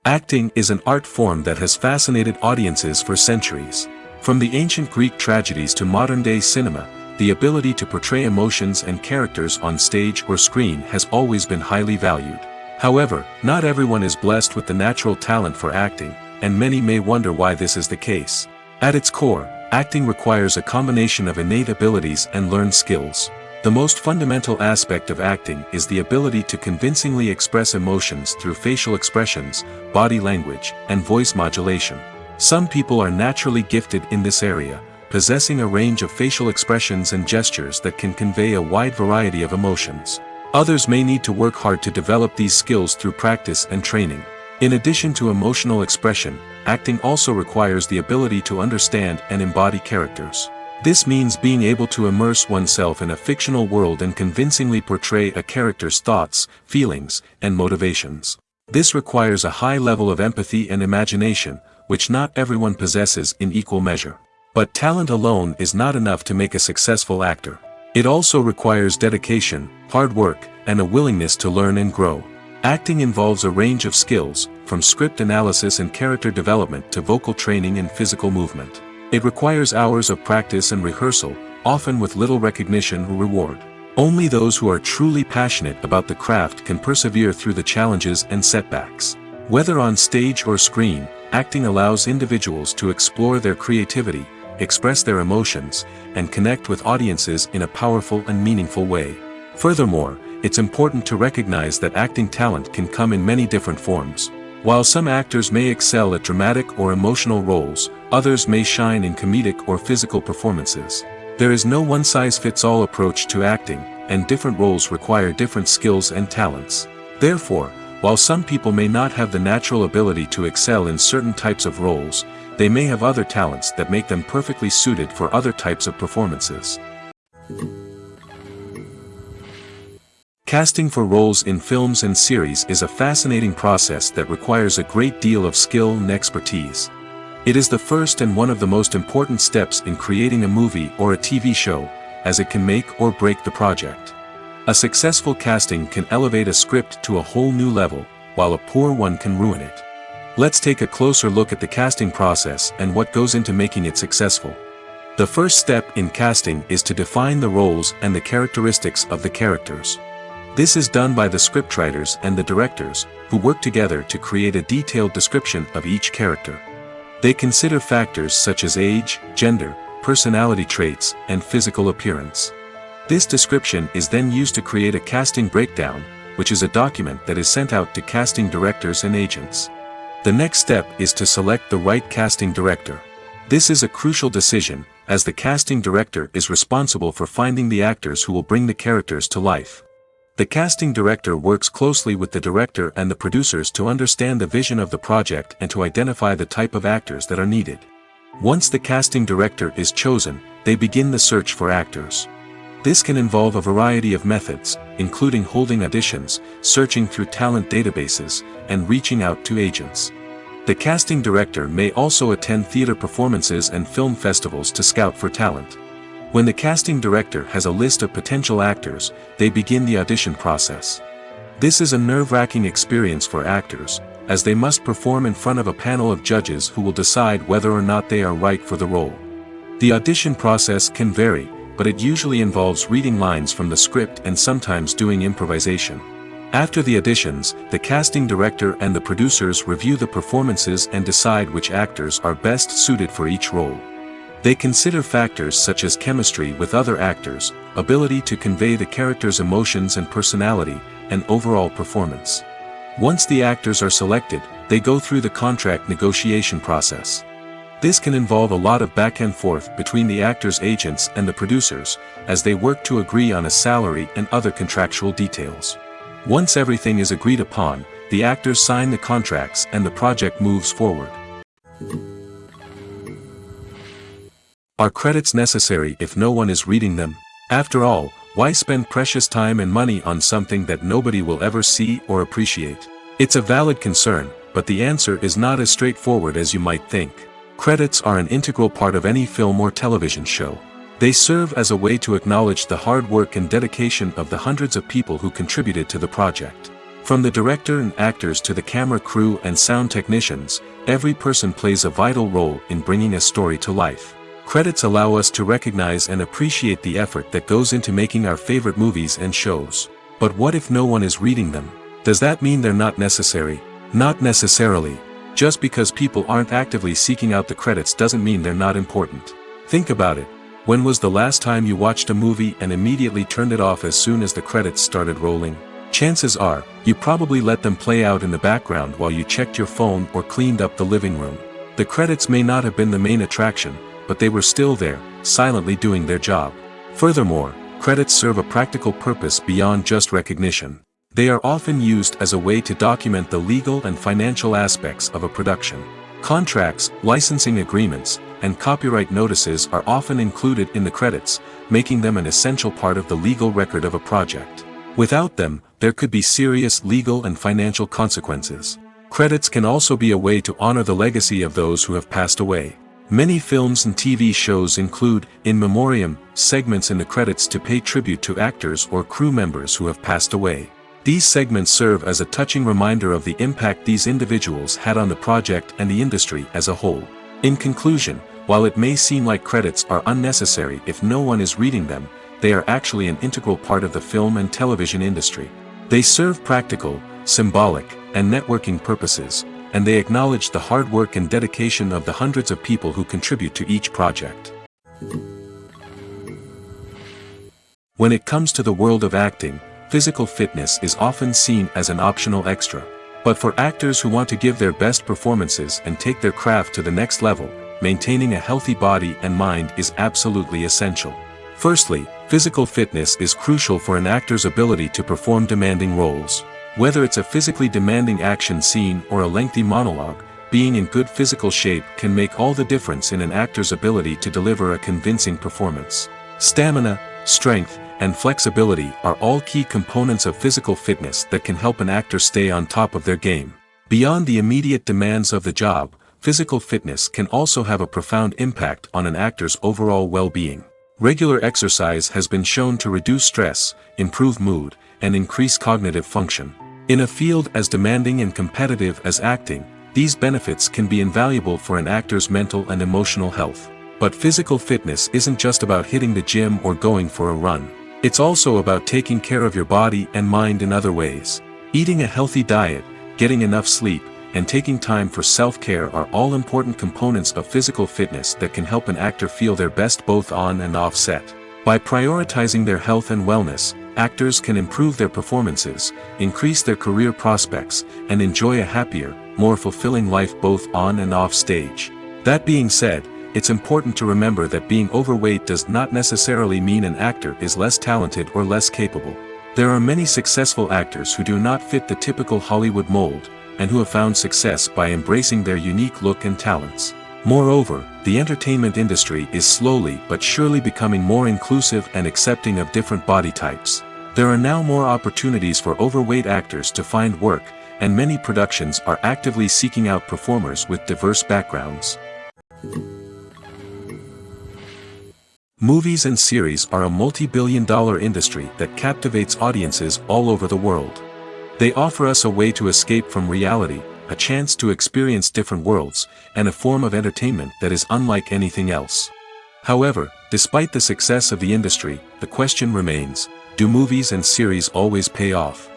Acting is an art form that has fascinated audiences for centuries. From the ancient Greek tragedies to modern-day cinema, the ability to portray emotions and characters on stage or screen has always been highly valued. However, not everyone is blessed with the natural talent for acting, and many may wonder why this is the case. At its core, acting requires a combination of innate abilities and learned skills. The most fundamental aspect of acting is the ability to convincingly express emotions through facial expressions, body language, and voice modulation. Some people are naturally gifted in this area, possessing a range of facial expressions and gestures that can convey a wide variety of emotions. Others may need to work hard to develop these skills through practice and training. In addition to emotional expression, acting also requires the ability to understand and embody characters. This means being able to immerse oneself in a fictional world and convincingly portray a character's thoughts, feelings, and motivations. This requires a high level of empathy and imagination, which not everyone possesses in equal measure. But talent alone is not enough to make a successful actor. It also requires dedication, hard work, and a willingness to learn and grow. Acting involves a range of skills, from script analysis and character development to vocal training and physical movement. It requires hours of practice and rehearsal, often with little recognition or reward. Only those who are truly passionate about the craft can persevere through the challenges and setbacks. Whether on stage or screen, acting allows individuals to explore their creativity, express their emotions, and connect with audiences in a powerful and meaningful way. Furthermore, it's important to recognize that acting talent can come in many different forms. While some actors may excel at dramatic or emotional roles, others may shine in comedic or physical performances. There is no one-size-fits-all approach to acting, and different roles require different skills and talents. Therefore, while some people may not have the natural ability to excel in certain types of roles, they may have other talents that make them perfectly suited for other types of performances. Casting for roles in films and series is a fascinating process that requires a great deal of skill and expertise. It is the first and one of the most important steps in creating a movie or a TV show, as it can make or break the project. A successful casting can elevate a script to a whole new level, while a poor one can ruin it. Let's take a closer look at the casting process and what goes into making it successful. The first step in casting is to define the roles and the characteristics of the characters. This is done by the scriptwriters and the directors, who work together to create a detailed description of each character. They consider factors such as age, gender, personality traits, and physical appearance. This description is then used to create a casting breakdown, which is a document that is sent out to casting directors and agents. The next step is to select the right casting director. This is a crucial decision, as the casting director is responsible for finding the actors who will bring the characters to life. The casting director works closely with the director and the producers to understand the vision of the project and to identify the type of actors that are needed. Once the casting director is chosen, they begin the search for actors. This can involve a variety of methods, including holding auditions, searching through talent databases, and reaching out to agents. The casting director may also attend theater performances and film festivals to scout for talent. When the casting director has a list of potential actors, they begin the audition process. This is a nerve-wracking experience for actors, as they must perform in front of a panel of judges who will decide whether or not they are right for the role. The audition process can vary, but it usually involves reading lines from the script and sometimes doing improvisation. After the auditions, the casting director and the producers review the performances and decide which actors are best suited for each role. They consider factors such as chemistry with other actors, ability to convey the character's emotions and personality, and overall performance. Once the actors are selected, they go through the contract negotiation process. This can involve a lot of back and forth between the actors' agents and the producers, as they work to agree on a salary and other contractual details. Once everything is agreed upon, the actors sign the contracts and the project moves forward. Are credits necessary if no one is reading them? After all, why spend precious time and money on something that nobody will ever see or appreciate? It's a valid concern, but the answer is not as straightforward as you might think. Credits are an integral part of any film or television show. They serve as a way to acknowledge the hard work and dedication of the hundreds of people who contributed to the project. From the director and actors to the camera crew and sound technicians, every person plays a vital role in bringing a story to life. Credits allow us to recognize and appreciate the effort that goes into making our favorite movies and shows. But what if no one is reading them? Does that mean they're not necessary? Not necessarily. Just because people aren't actively seeking out the credits doesn't mean they're not important. Think about it. When was the last time you watched a movie and immediately turned it off as soon as the credits started rolling? Chances are, you probably let them play out in the background while you checked your phone or cleaned up the living room. The credits may not have been the main attraction, but they were still there, silently doing their job. Furthermore, credits serve a practical purpose beyond just recognition. They are often used as a way to document the legal and financial aspects of a production. Contracts, licensing agreements, and copyright notices are often included in the credits, making them an essential part of the legal record of a project. Without them, there could be serious legal and financial consequences. Credits can also be a way to honor the legacy of those who have passed away. Many films and TV shows include, in memoriam, segments in the credits to pay tribute to actors or crew members who have passed away. These segments serve as a touching reminder of the impact these individuals had on the project and the industry as a whole. In conclusion, while it may seem like credits are unnecessary if no one is reading them, they are actually an integral part of the film and television industry. They serve practical, symbolic, and networking purposes, and they acknowledge the hard work and dedication of the hundreds of people who contribute to each project. When it comes to the world of acting, physical fitness is often seen as an optional extra. But for actors who want to give their best performances and take their craft to the next level, maintaining a healthy body and mind is absolutely essential. Firstly, physical fitness is crucial for an actor's ability to perform demanding roles. Whether it's a physically demanding action scene or a lengthy monologue, being in good physical shape can make all the difference in an actor's ability to deliver a convincing performance. Stamina, strength, and flexibility are all key components of physical fitness that can help an actor stay on top of their game. Beyond the immediate demands of the job, physical fitness can also have a profound impact on an actor's overall well-being. Regular exercise has been shown to reduce stress, improve mood, and increase cognitive function. In a field as demanding and competitive as acting, these benefits can be invaluable for an actor's mental and emotional health. But physical fitness isn't just about hitting the gym or going for a run. It's also about taking care of your body and mind in other ways. Eating a healthy diet, getting enough sleep, and taking time for self-care are all important components of physical fitness that can help an actor feel their best both on and off set. By prioritizing their health and wellness, actors can improve their performances, increase their career prospects, and enjoy a happier, more fulfilling life both on and off stage. That being said, it's important to remember that being overweight does not necessarily mean an actor is less talented or less capable. There are many successful actors who do not fit the typical Hollywood mold, and who have found success by embracing their unique look and talents. Moreover, the entertainment industry is slowly but surely becoming more inclusive and accepting of different body types. There are now more opportunities for overweight actors to find work, and many productions are actively seeking out performers with diverse backgrounds. Movies and series are a multi-billion-dollar industry that captivates audiences all over the world. They offer us a way to escape from reality, a chance to experience different worlds, and a form of entertainment that is unlike anything else. However, despite the success of the industry, the question remains, do movies and series always pay off?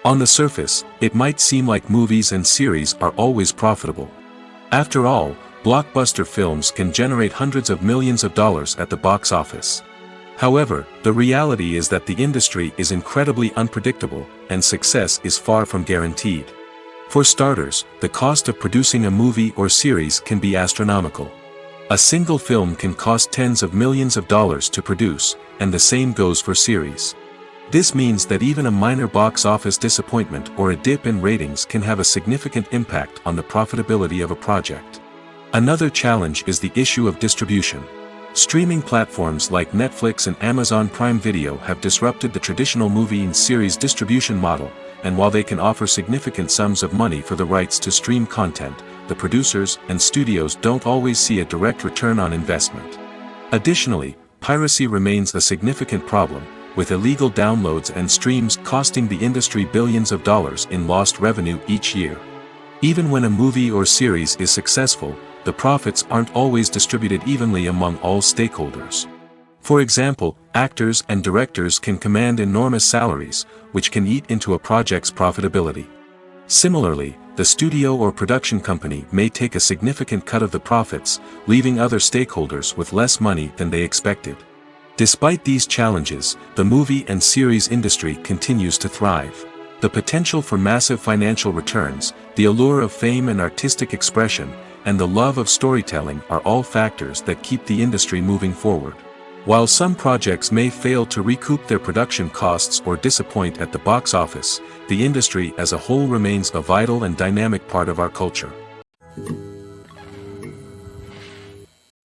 On the surface, it might seem like movies and series are always profitable. After all, blockbuster films can generate hundreds of millions of dollars at the box office. However, the reality is that the industry is incredibly unpredictable, and success is far from guaranteed. For starters, the cost of producing a movie or series can be astronomical. A single film can cost tens of millions of dollars to produce, and the same goes for series. This means that even a minor box office disappointment or a dip in ratings can have a significant impact on the profitability of a project. Another challenge is the issue of distribution. Streaming platforms like Netflix and Amazon Prime Video have disrupted the traditional movie and series distribution model, and while they can offer significant sums of money for the rights to stream content, the producers and studios don't always see a direct return on investment. Additionally, piracy remains a significant problem, with illegal downloads and streams costing the industry billions of dollars in lost revenue each year. Even when a movie or series is successful, the profits aren't always distributed evenly among all stakeholders. For example, actors and directors can command enormous salaries, which can eat into a project's profitability. Similarly, the studio or production company may take a significant cut of the profits, leaving other stakeholders with less money than they expected. Despite these challenges, the movie and series industry continues to thrive. The potential for massive financial returns, the allure of fame and artistic expression, and the love of storytelling are all factors that keep the industry moving forward. While some projects may fail to recoup their production costs or disappoint at the box office, the industry as a whole remains a vital and dynamic part of our culture.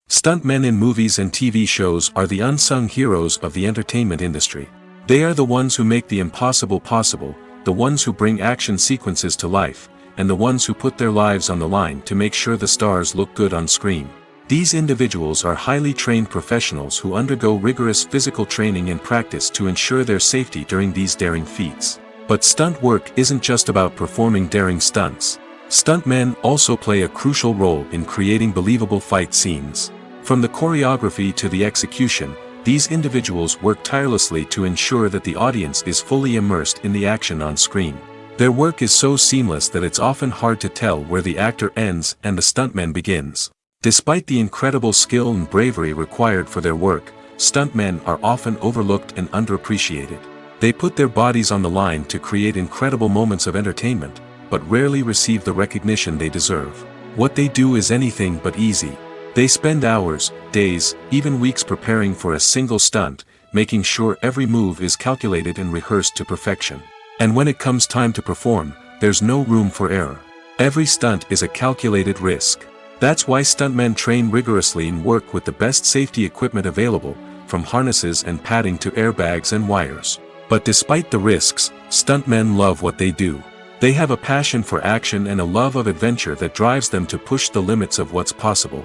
Stuntmen in movies and TV shows are the unsung heroes of the entertainment industry. They are the ones who make the impossible possible, the ones who bring action sequences to life, and the ones who put their lives on the line to make sure the stars look good on screen. These individuals are highly trained professionals who undergo rigorous physical training and practice to ensure their safety during these daring feats. But stunt work isn't just about performing daring stunts. Stuntmen also play a crucial role in creating believable fight scenes. From the choreography to the execution, these individuals work tirelessly to ensure that the audience is fully immersed in the action on screen. Their work is so seamless that it's often hard to tell where the actor ends and the stuntman begins. Despite the incredible skill and bravery required for their work, stuntmen are often overlooked and underappreciated. They put their bodies on the line to create incredible moments of entertainment, but rarely receive the recognition they deserve. What they do is anything but easy. They spend hours, days, even weeks preparing for a single stunt, making sure every move is calculated and rehearsed to perfection. And when it comes time to perform, there's no room for error. Every stunt is a calculated risk. That's why stuntmen train rigorously and work with the best safety equipment available, from harnesses and padding to airbags and wires. But despite the risks, stuntmen love what they do. They have a passion for action and a love of adventure that drives them to push the limits of what's possible.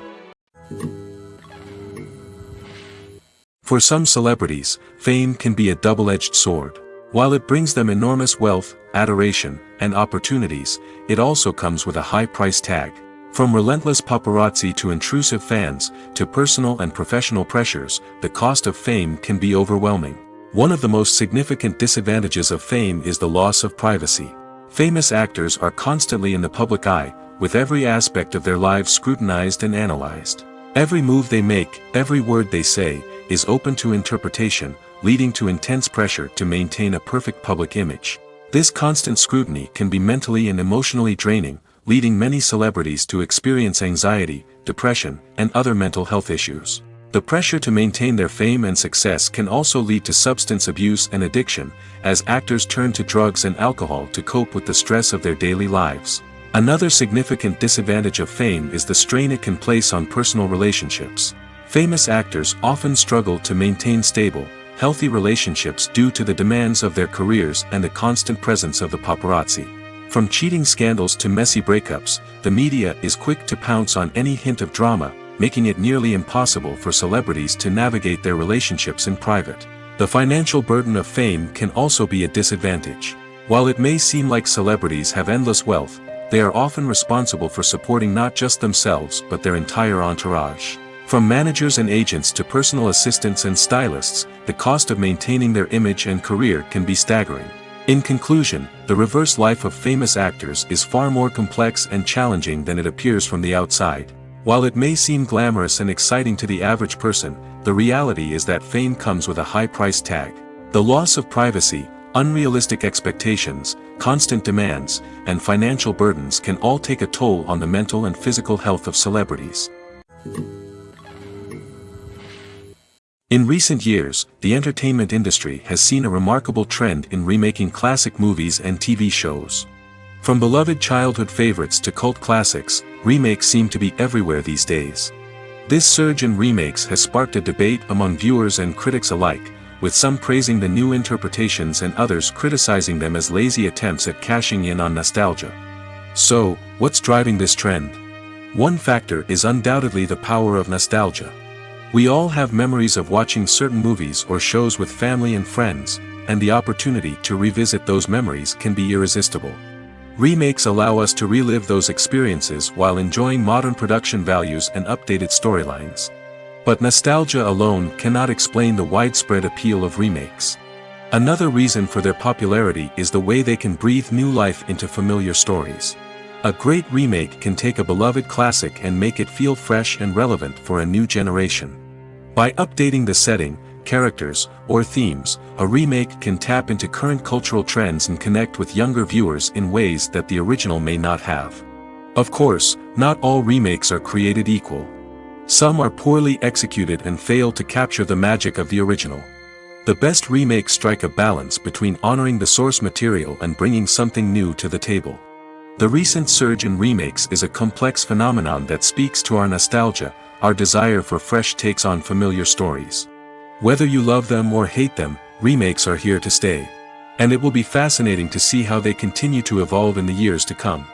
For some celebrities, fame can be a double-edged sword. While it brings them enormous wealth, adoration, and opportunities, it also comes with a high price tag. From relentless paparazzi to intrusive fans, to personal and professional pressures, the cost of fame can be overwhelming. One of the most significant disadvantages of fame is the loss of privacy. Famous actors are constantly in the public eye, with every aspect of their lives scrutinized and analyzed. Every move they make, every word they say, is open to interpretation, leading to intense pressure to maintain a perfect public image. This constant scrutiny can be mentally and emotionally draining, leading many celebrities to experience anxiety, depression, and other mental health issues. The pressure to maintain their fame and success can also lead to substance abuse and addiction, as actors turn to drugs and alcohol to cope with the stress of their daily lives. Another significant disadvantage of fame is the strain it can place on personal relationships. Famous actors often struggle to maintain stable, healthy relationships due to the demands of their careers and the constant presence of the paparazzi. From cheating scandals to messy breakups, the media is quick to pounce on any hint of drama, making it nearly impossible for celebrities to navigate their relationships in private. The financial burden of fame can also be a disadvantage. While it may seem like celebrities have endless wealth, they are often responsible for supporting not just themselves but their entire entourage. From managers and agents to personal assistants and stylists, the cost of maintaining their image and career can be staggering. In conclusion, the reverse life of famous actors is far more complex and challenging than it appears from the outside. While it may seem glamorous and exciting to the average person, the reality is that fame comes with a high price tag. The loss of privacy, unrealistic expectations, constant demands, and financial burdens can all take a toll on the mental and physical health of celebrities. In recent years, the entertainment industry has seen a remarkable trend in remaking classic movies and TV shows. From beloved childhood favorites to cult classics, remakes seem to be everywhere these days. This surge in remakes has sparked a debate among viewers and critics alike, with some praising the new interpretations and others criticizing them as lazy attempts at cashing in on nostalgia. So, what's driving this trend? One factor is undoubtedly the power of nostalgia. We all have memories of watching certain movies or shows with family and friends, and the opportunity to revisit those memories can be irresistible. Remakes allow us to relive those experiences while enjoying modern production values and updated storylines. But nostalgia alone cannot explain the widespread appeal of remakes. Another reason for their popularity is the way they can breathe new life into familiar stories. A great remake can take a beloved classic and make it feel fresh and relevant for a new generation. By updating the setting, characters, or themes, a remake can tap into current cultural trends and connect with younger viewers in ways that the original may not have. Of course, not all remakes are created equal. Some are poorly executed and fail to capture the magic of the original. The best remakes strike a balance between honoring the source material and bringing something new to the table. The recent surge in remakes is a complex phenomenon that speaks to our nostalgia, our desire for fresh takes on familiar stories. Whether you love them or hate them, remakes are here to stay. And it will be fascinating to see how they continue to evolve in the years to come.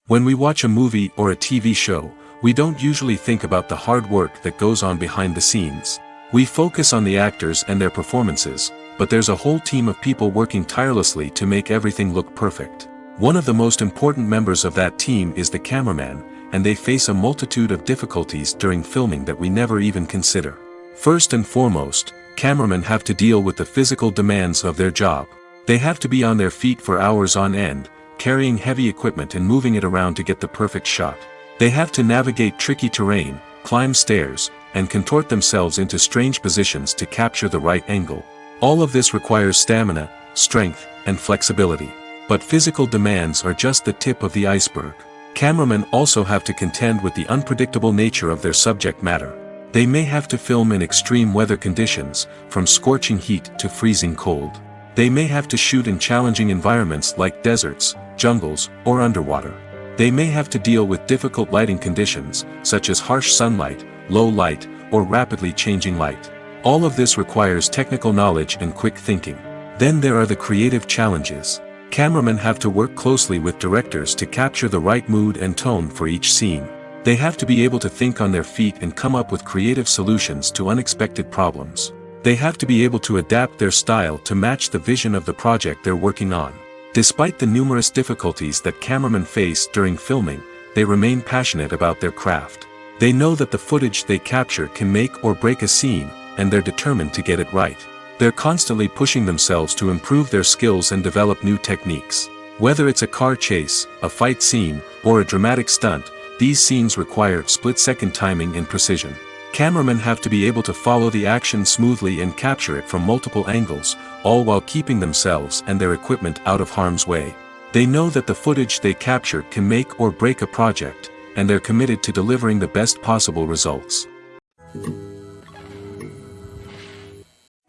When we watch a movie or a TV show, we don't usually think about the hard work that goes on behind the scenes. We focus on the actors and their performances, but there's a whole team of people working tirelessly to make everything look perfect. One of the most important members of that team is the cameraman, and they face a multitude of difficulties during filming that we never even consider. First and foremost, cameramen have to deal with the physical demands of their job. They have to be on their feet for hours on end, carrying heavy equipment and moving it around to get the perfect shot. They have to navigate tricky terrain, climb stairs, and contort themselves into strange positions to capture the right angle. All of this requires stamina, strength, and flexibility. But physical demands are just the tip of the iceberg. Cameramen also have to contend with the unpredictable nature of their subject matter. They may have to film in extreme weather conditions, from scorching heat to freezing cold. They may have to shoot in challenging environments like deserts, jungles, or underwater. They may have to deal with difficult lighting conditions, such as harsh sunlight, low light, or rapidly changing light. All of this requires technical knowledge and quick thinking. Then there are the creative challenges. Cameramen have to work closely with directors to capture the right mood and tone for each scene. They have to be able to think on their feet and come up with creative solutions to unexpected problems. They have to be able to adapt their style to match the vision of the project they're working on. Despite the numerous difficulties that cameramen face during filming, they remain passionate about their craft. They know that the footage they capture can make or break a scene, and they're determined to get it right. They're constantly pushing themselves to improve their skills and develop new techniques. Whether it's a car chase, a fight scene, or a dramatic stunt, these scenes require split-second timing and precision. Cameramen have to be able to follow the action smoothly and capture it from multiple angles, all while keeping themselves and their equipment out of harm's way. They know that the footage they capture can make or break a project, and they're committed to delivering the best possible results.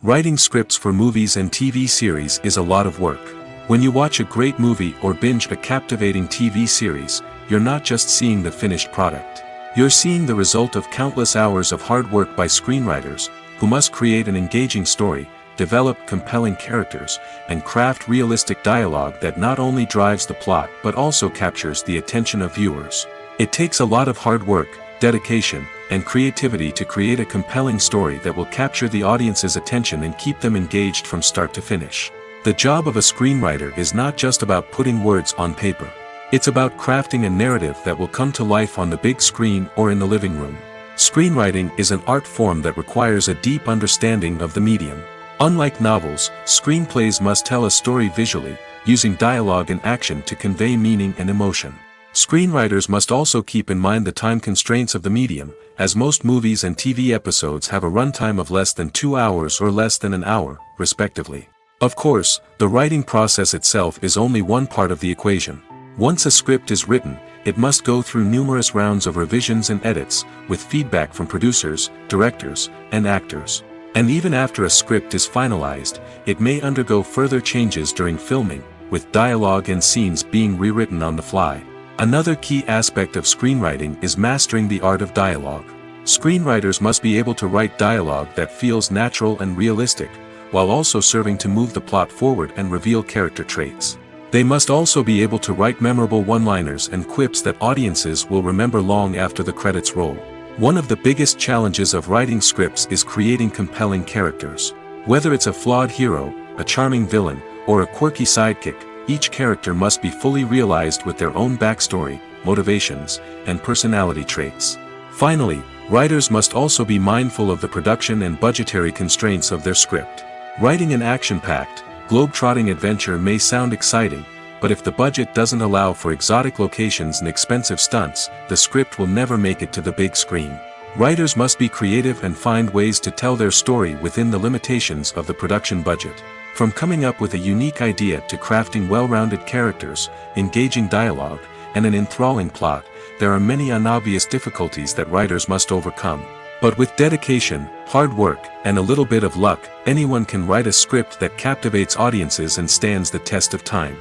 Writing scripts for movies and TV series is a lot of work. When you watch a great movie or binge a captivating TV series, you're not just seeing the finished product. You're seeing the result of countless hours of hard work by screenwriters, who must create an engaging story, develop compelling characters, and craft realistic dialogue that not only drives the plot but also captures the attention of viewers. It takes a lot of hard work, dedication, and creativity to create a compelling story that will capture the audience's attention and keep them engaged from start to finish. The job of a screenwriter is not just about putting words on paper. It's about crafting a narrative that will come to life on the big screen or in the living room. Screenwriting is an art form that requires a deep understanding of the medium. Unlike novels, screenplays must tell a story visually, using dialogue and action to convey meaning and emotion. Screenwriters must also keep in mind the time constraints of the medium, as most movies and TV episodes have a runtime of less than 2 hours or less than an hour, respectively. Of course, the writing process itself is only one part of the equation. Once a script is written, it must go through numerous rounds of revisions and edits, with feedback from producers, directors, and actors. And even after a script is finalized, it may undergo further changes during filming, with dialogue and scenes being rewritten on the fly. Another key aspect of screenwriting is mastering the art of dialogue. Screenwriters must be able to write dialogue that feels natural and realistic, while also serving to move the plot forward and reveal character traits. They must also be able to write memorable one-liners and quips that audiences will remember long after the credits roll. One of the biggest challenges of writing scripts is creating compelling characters. Whether it's a flawed hero, a charming villain, or a quirky sidekick, each character must be fully realized with their own backstory, motivations, and personality traits. Finally, writers must also be mindful of the production and budgetary constraints of their script. Writing an action-packed, globe-trotting adventure may sound exciting, but if the budget doesn't allow for exotic locations and expensive stunts, the script will never make it to the big screen. Writers must be creative and find ways to tell their story within the limitations of the production budget. From coming up with a unique idea to crafting well-rounded characters, engaging dialogue, and an enthralling plot, there are many unobvious difficulties that writers must overcome. But with dedication, hard work, and a little bit of luck, anyone can write a script that captivates audiences and stands the test of time.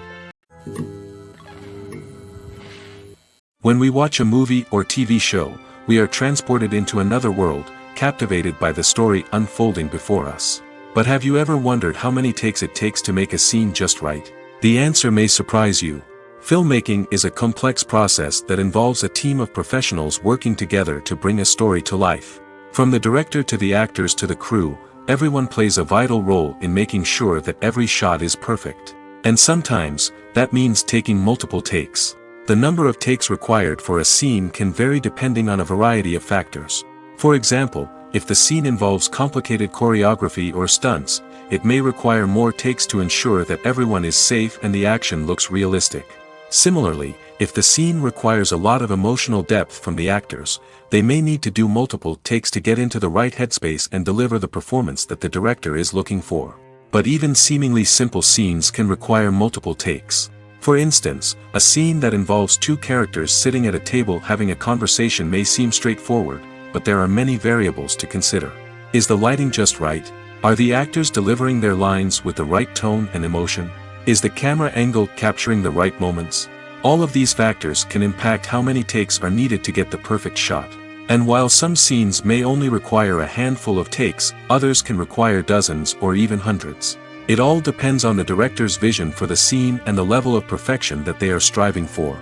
When we watch a movie or TV show, we are transported into another world, captivated by the story unfolding before us. But have you ever wondered how many takes it takes to make a scene just right? The answer may surprise you. Filmmaking is a complex process that involves a team of professionals working together to bring a story to life. From the director to the actors to the crew, everyone plays a vital role in making sure that every shot is perfect. And sometimes, that means taking multiple takes. The number of takes required for a scene can vary depending on a variety of factors. For example, if the scene involves complicated choreography or stunts, it may require more takes to ensure that everyone is safe and the action looks realistic. Similarly, if the scene requires a lot of emotional depth from the actors, they may need to do multiple takes to get into the right headspace and deliver the performance that the director is looking for. But even seemingly simple scenes can require multiple takes. For instance, a scene that involves two characters sitting at a table having a conversation may seem straightforward, but there are many variables to consider. Is the lighting just right? Are the actors delivering their lines with the right tone and emotion? Is the camera angle capturing the right moments? All of these factors can impact how many takes are needed to get the perfect shot. And while some scenes may only require a handful of takes, others can require dozens or even hundreds. It all depends on the director's vision for the scene and the level of perfection that they are striving for.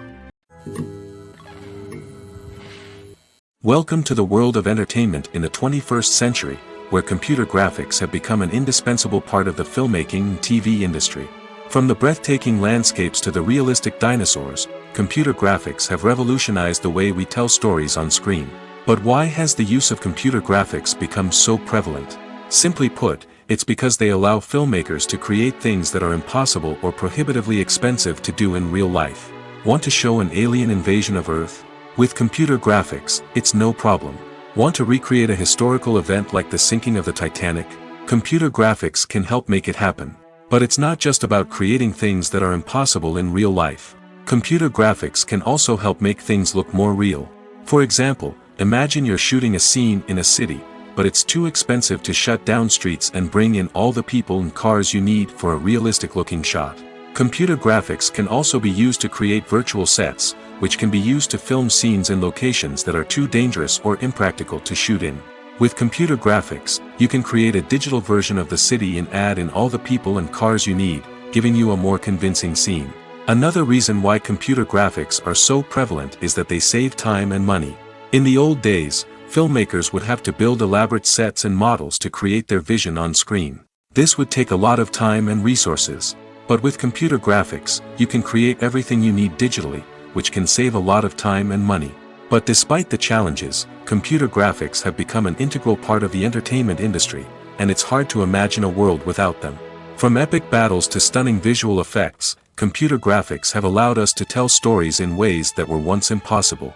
Welcome to the world of entertainment in the 21st century, where computer graphics have become an indispensable part of the filmmaking and TV industry. From the breathtaking landscapes to the realistic dinosaurs, computer graphics have revolutionized the way we tell stories on screen. But why has the use of computer graphics become so prevalent? Simply put, it's because they allow filmmakers to create things that are impossible or prohibitively expensive to do in real life. Want to show an alien invasion of Earth? With computer graphics, it's no problem. Want to recreate a historical event like the sinking of the Titanic? Computer graphics can help make it happen. But it's not just about creating things that are impossible in real life. Computer graphics can also help make things look more real. For example, imagine you're shooting a scene in a city, but it's too expensive to shut down streets and bring in all the people and cars you need for a realistic-looking shot. Computer graphics can also be used to create virtual sets, which can be used to film scenes in locations that are too dangerous or impractical to shoot in. With computer graphics, you can create a digital version of the city and add in all the people and cars you need, giving you a more convincing scene. Another reason why computer graphics are so prevalent is that they save time and money. In the old days, filmmakers would have to build elaborate sets and models to create their vision on screen. This would take a lot of time and resources. But with computer graphics, you can create everything you need digitally, which can save a lot of time and money. But despite the challenges, computer graphics have become an integral part of the entertainment industry, and it's hard to imagine a world without them. From epic battles to stunning visual effects, computer graphics have allowed us to tell stories in ways that were once impossible.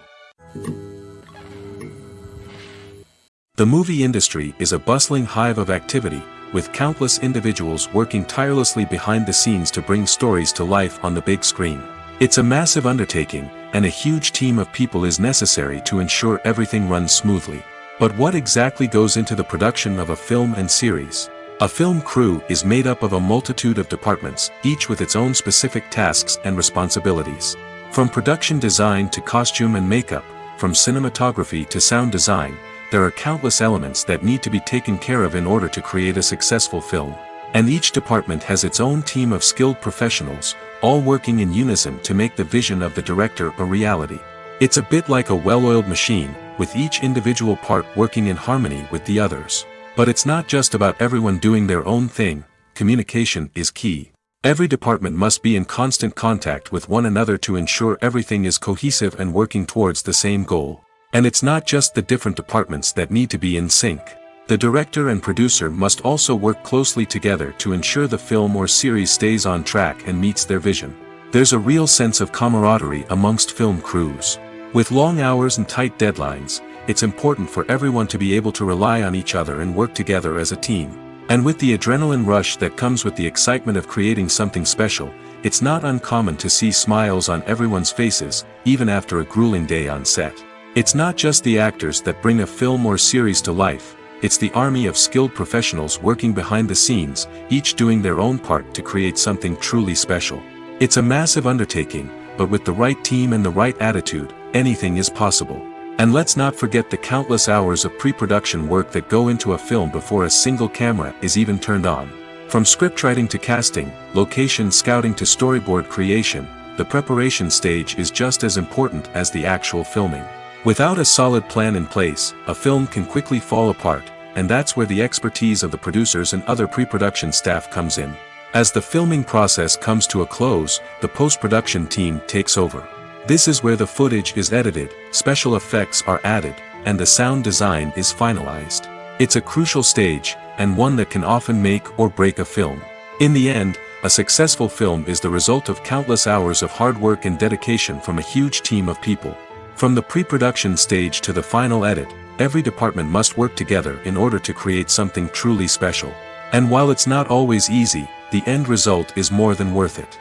The movie industry is a bustling hive of activity, with countless individuals working tirelessly behind the scenes to bring stories to life on the big screen. It's a massive undertaking, and a huge team of people is necessary to ensure everything runs smoothly. But what exactly goes into the production of a film and series? A film crew is made up of a multitude of departments, each with its own specific tasks and responsibilities. From production design to costume and makeup, from cinematography to sound design, there are countless elements that need to be taken care of in order to create a successful film. And each department has its own team of skilled professionals, all working in unison to make the vision of the director a reality. It's a bit like a well-oiled machine, with each individual part working in harmony with the others. But it's not just about everyone doing their own thing. Communication is key. Every department must be in constant contact with one another to ensure everything is cohesive and working towards the same goal. And it's not just the different departments that need to be in sync. The director and producer must also work closely together to ensure the film or series stays on track and meets their vision. There's a real sense of camaraderie amongst film crews. With long hours and tight deadlines, it's important for everyone to be able to rely on each other and work together as a team. And with the adrenaline rush that comes with the excitement of creating something special, it's not uncommon to see smiles on everyone's faces, even after a grueling day on set. It's not just the actors that bring a film or series to life, it's the army of skilled professionals working behind the scenes, each doing their own part to create something truly special. It's a massive undertaking, but with the right team and the right attitude, anything is possible. And let's not forget the countless hours of pre-production work that go into a film before a single camera is even turned on. From scriptwriting to casting, location scouting to storyboard creation, the preparation stage is just as important as the actual filming. Without a solid plan in place, a film can quickly fall apart, and that's where the expertise of the producers and other pre-production staff comes in. As the filming process comes to a close, the post-production team takes over. This is where the footage is edited, special effects are added, and the sound design is finalized. It's a crucial stage, and one that can often make or break a film. In the end, a successful film is the result of countless hours of hard work and dedication from a huge team of people. From the pre-production stage to the final edit, every department must work together in order to create something truly special. And while it's not always easy, the end result is more than worth it.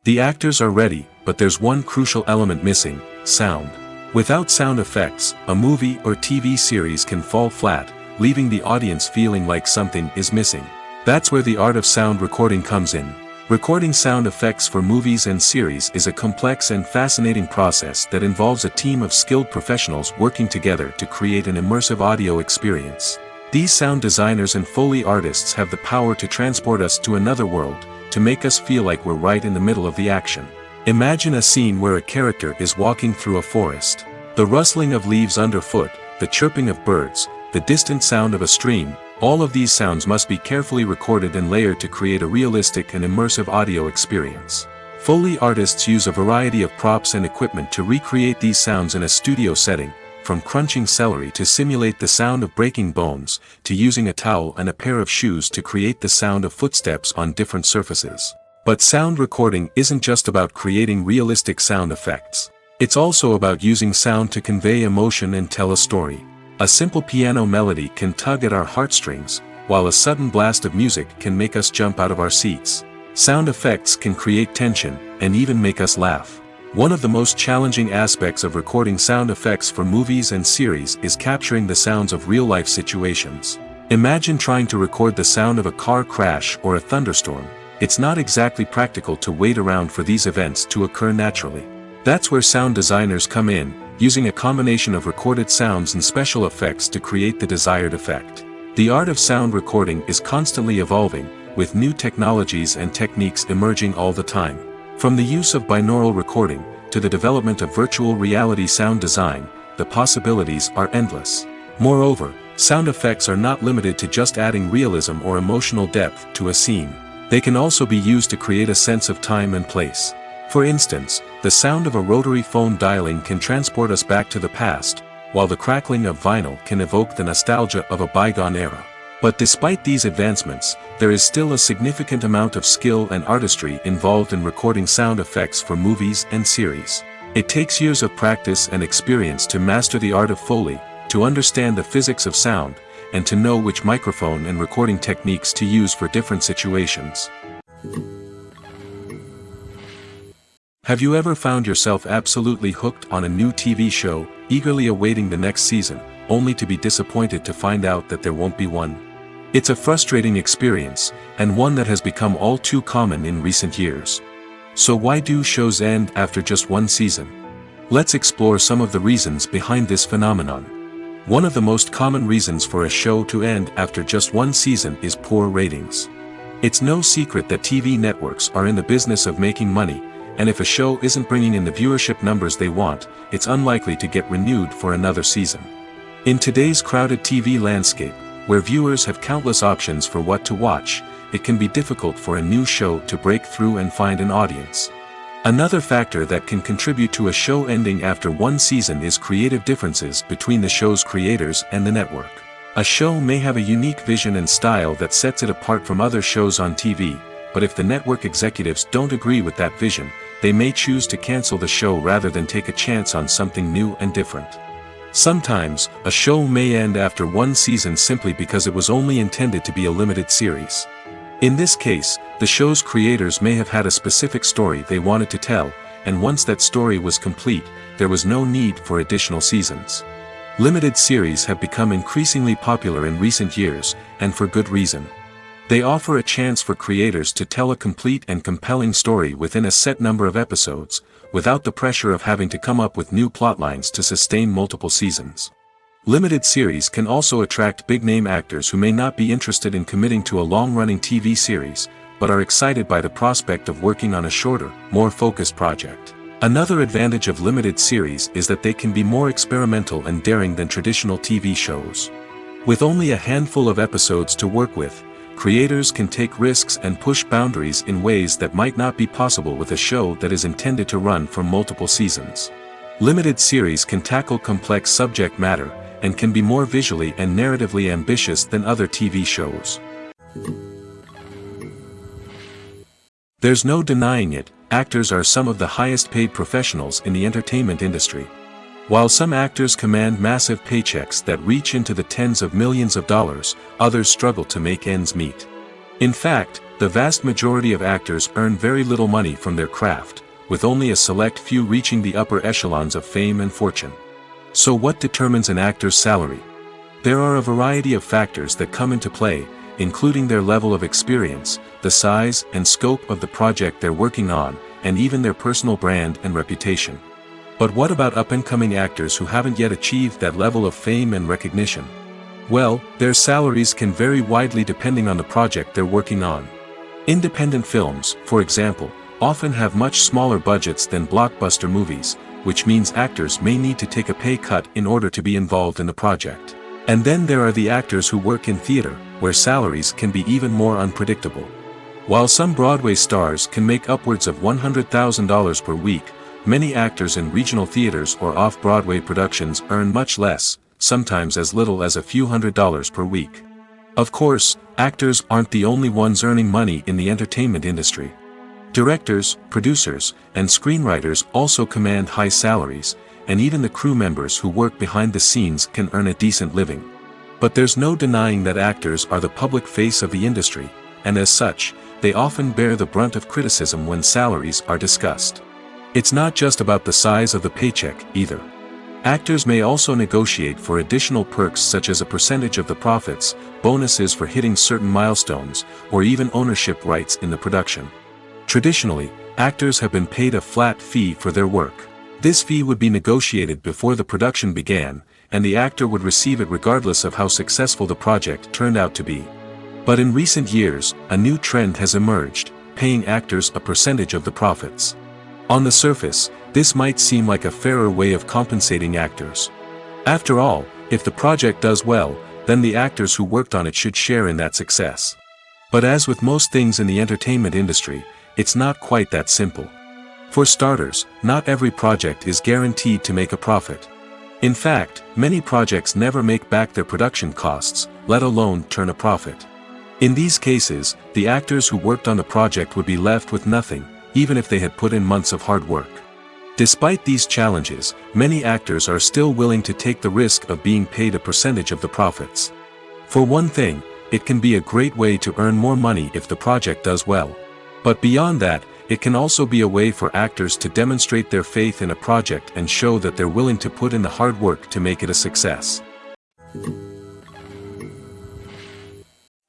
The actors are ready, but there's one crucial element missing: sound. Without sound effects, a movie or TV series can fall flat, leaving the audience feeling like something is missing. That's where the art of sound recording comes in. Recording sound effects for movies and series is a complex and fascinating process that involves a team of skilled professionals working together to create an immersive audio experience. These sound designers and Foley artists have the power to transport us to another world, to make us feel like we're right in the middle of the action. Imagine a scene where a character is walking through a forest. The rustling of leaves underfoot, the chirping of birds, the distant sound of a stream, all of these sounds must be carefully recorded and layered to create a realistic and immersive audio experience. Foley artists use a variety of props and equipment to recreate these sounds in a studio setting, from crunching celery to simulate the sound of breaking bones, to using a towel and a pair of shoes to create the sound of footsteps on different surfaces. But sound recording isn't just about creating realistic sound effects. It's also about using sound to convey emotion and tell a story. A simple piano melody can tug at our heartstrings, while a sudden blast of music can make us jump out of our seats. Sound effects can create tension, and even make us laugh. One of the most challenging aspects of recording sound effects for movies and series is capturing the sounds of real-life situations. Imagine trying to record the sound of a car crash or a thunderstorm. It's not exactly practical to wait around for these events to occur naturally. That's where sound designers come in, using a combination of recorded sounds and special effects to create the desired effect. The art of sound recording is constantly evolving, with new technologies and techniques emerging all the time. From the use of binaural recording, to the development of virtual reality sound design, the possibilities are endless. Moreover, sound effects are not limited to just adding realism or emotional depth to a scene. They can also be used to create a sense of time and place. For instance, the sound of a rotary phone dialing can transport us back to the past, while the crackling of vinyl can evoke the nostalgia of a bygone era. But despite these advancements, there is still a significant amount of skill and artistry involved in recording sound effects for movies and series. It takes years of practice and experience to master the art of Foley, to understand the physics of sound, and to know which microphone and recording techniques to use for different situations. Have you ever found yourself absolutely hooked on a new TV show, eagerly awaiting the next season, only to be disappointed to find out that there won't be one? It's a frustrating experience, and one that has become all too common in recent years. So why do shows end after just one season? Let's explore some of the reasons behind this phenomenon. One of the most common reasons for a show to end after just one season is poor ratings. It's no secret that TV networks are in the business of making money, and if a show isn't bringing in the viewership numbers they want, it's unlikely to get renewed for another season. In today's crowded TV landscape, where viewers have countless options for what to watch, it can be difficult for a new show to break through and find an audience. Another factor that can contribute to a show ending after one season is creative differences between the show's creators and the network. A show may have a unique vision and style that sets it apart from other shows on TV, but if the network executives don't agree with that vision, they may choose to cancel the show rather than take a chance on something new and different. Sometimes, a show may end after one season simply because it was only intended to be a limited series. In this case, the show's creators may have had a specific story they wanted to tell, and once that story was complete, there was no need for additional seasons. Limited series have become increasingly popular in recent years, and for good reason. They offer a chance for creators to tell a complete and compelling story within a set number of episodes, without the pressure of having to come up with new plotlines to sustain multiple seasons. Limited series can also attract big-name actors who may not be interested in committing to a long-running TV series, but are excited by the prospect of working on a shorter, more focused project. Another advantage of limited series is that they can be more experimental and daring than traditional TV shows. With only a handful of episodes to work with, creators can take risks and push boundaries in ways that might not be possible with a show that is intended to run for multiple seasons. Limited series can tackle complex subject matter, and can be more visually and narratively ambitious than other TV shows. There's no denying it, actors are some of the highest paid professionals in the entertainment industry. While some actors command massive paychecks that reach into the tens of millions of dollars, others struggle to make ends meet. In fact, the vast majority of actors earn very little money from their craft, with only a select few reaching the upper echelons of fame and fortune. So what determines an actor's salary? There are a variety of factors that come into play, including their level of experience, the size and scope of the project they're working on, and even their personal brand and reputation. But what about up-and-coming actors who haven't yet achieved that level of fame and recognition? Well, their salaries can vary widely depending on the project they're working on. Independent films, for example, often have much smaller budgets than blockbuster movies, which means actors may need to take a pay cut in order to be involved in the project. And then there are the actors who work in theater, where salaries can be even more unpredictable. While some Broadway stars can make upwards of $100,000 per week, many actors in regional theaters or off-Broadway productions earn much less, sometimes as little as a few $100s per week. Of course, actors aren't the only ones earning money in the entertainment industry. Directors, producers, and screenwriters also command high salaries, and even the crew members who work behind the scenes can earn a decent living. But there's no denying that actors are the public face of the industry, and as such, they often bear the brunt of criticism when salaries are discussed. It's not just about the size of the paycheck, either. Actors may also negotiate for additional perks such as a percentage of the profits, bonuses for hitting certain milestones, or even ownership rights in the production. Traditionally, actors have been paid a flat fee for their work. This fee would be negotiated before the production began, and the actor would receive it regardless of how successful the project turned out to be. But in recent years, a new trend has emerged, paying actors a percentage of the profits. On the surface, this might seem like a fairer way of compensating actors. After all, if the project does well, then the actors who worked on it should share in that success. But as with most things in the entertainment industry, it's not quite that simple. For starters, not every project is guaranteed to make a profit. In fact, many projects never make back their production costs, let alone turn a profit. In these cases, the actors who worked on the project would be left with nothing, even if they had put in months of hard work. Despite these challenges, many actors are still willing to take the risk of being paid a percentage of the profits. For one thing, it can be a great way to earn more money if the project does well. But beyond that, it can also be a way for actors to demonstrate their faith in a project and show that they're willing to put in the hard work to make it a success.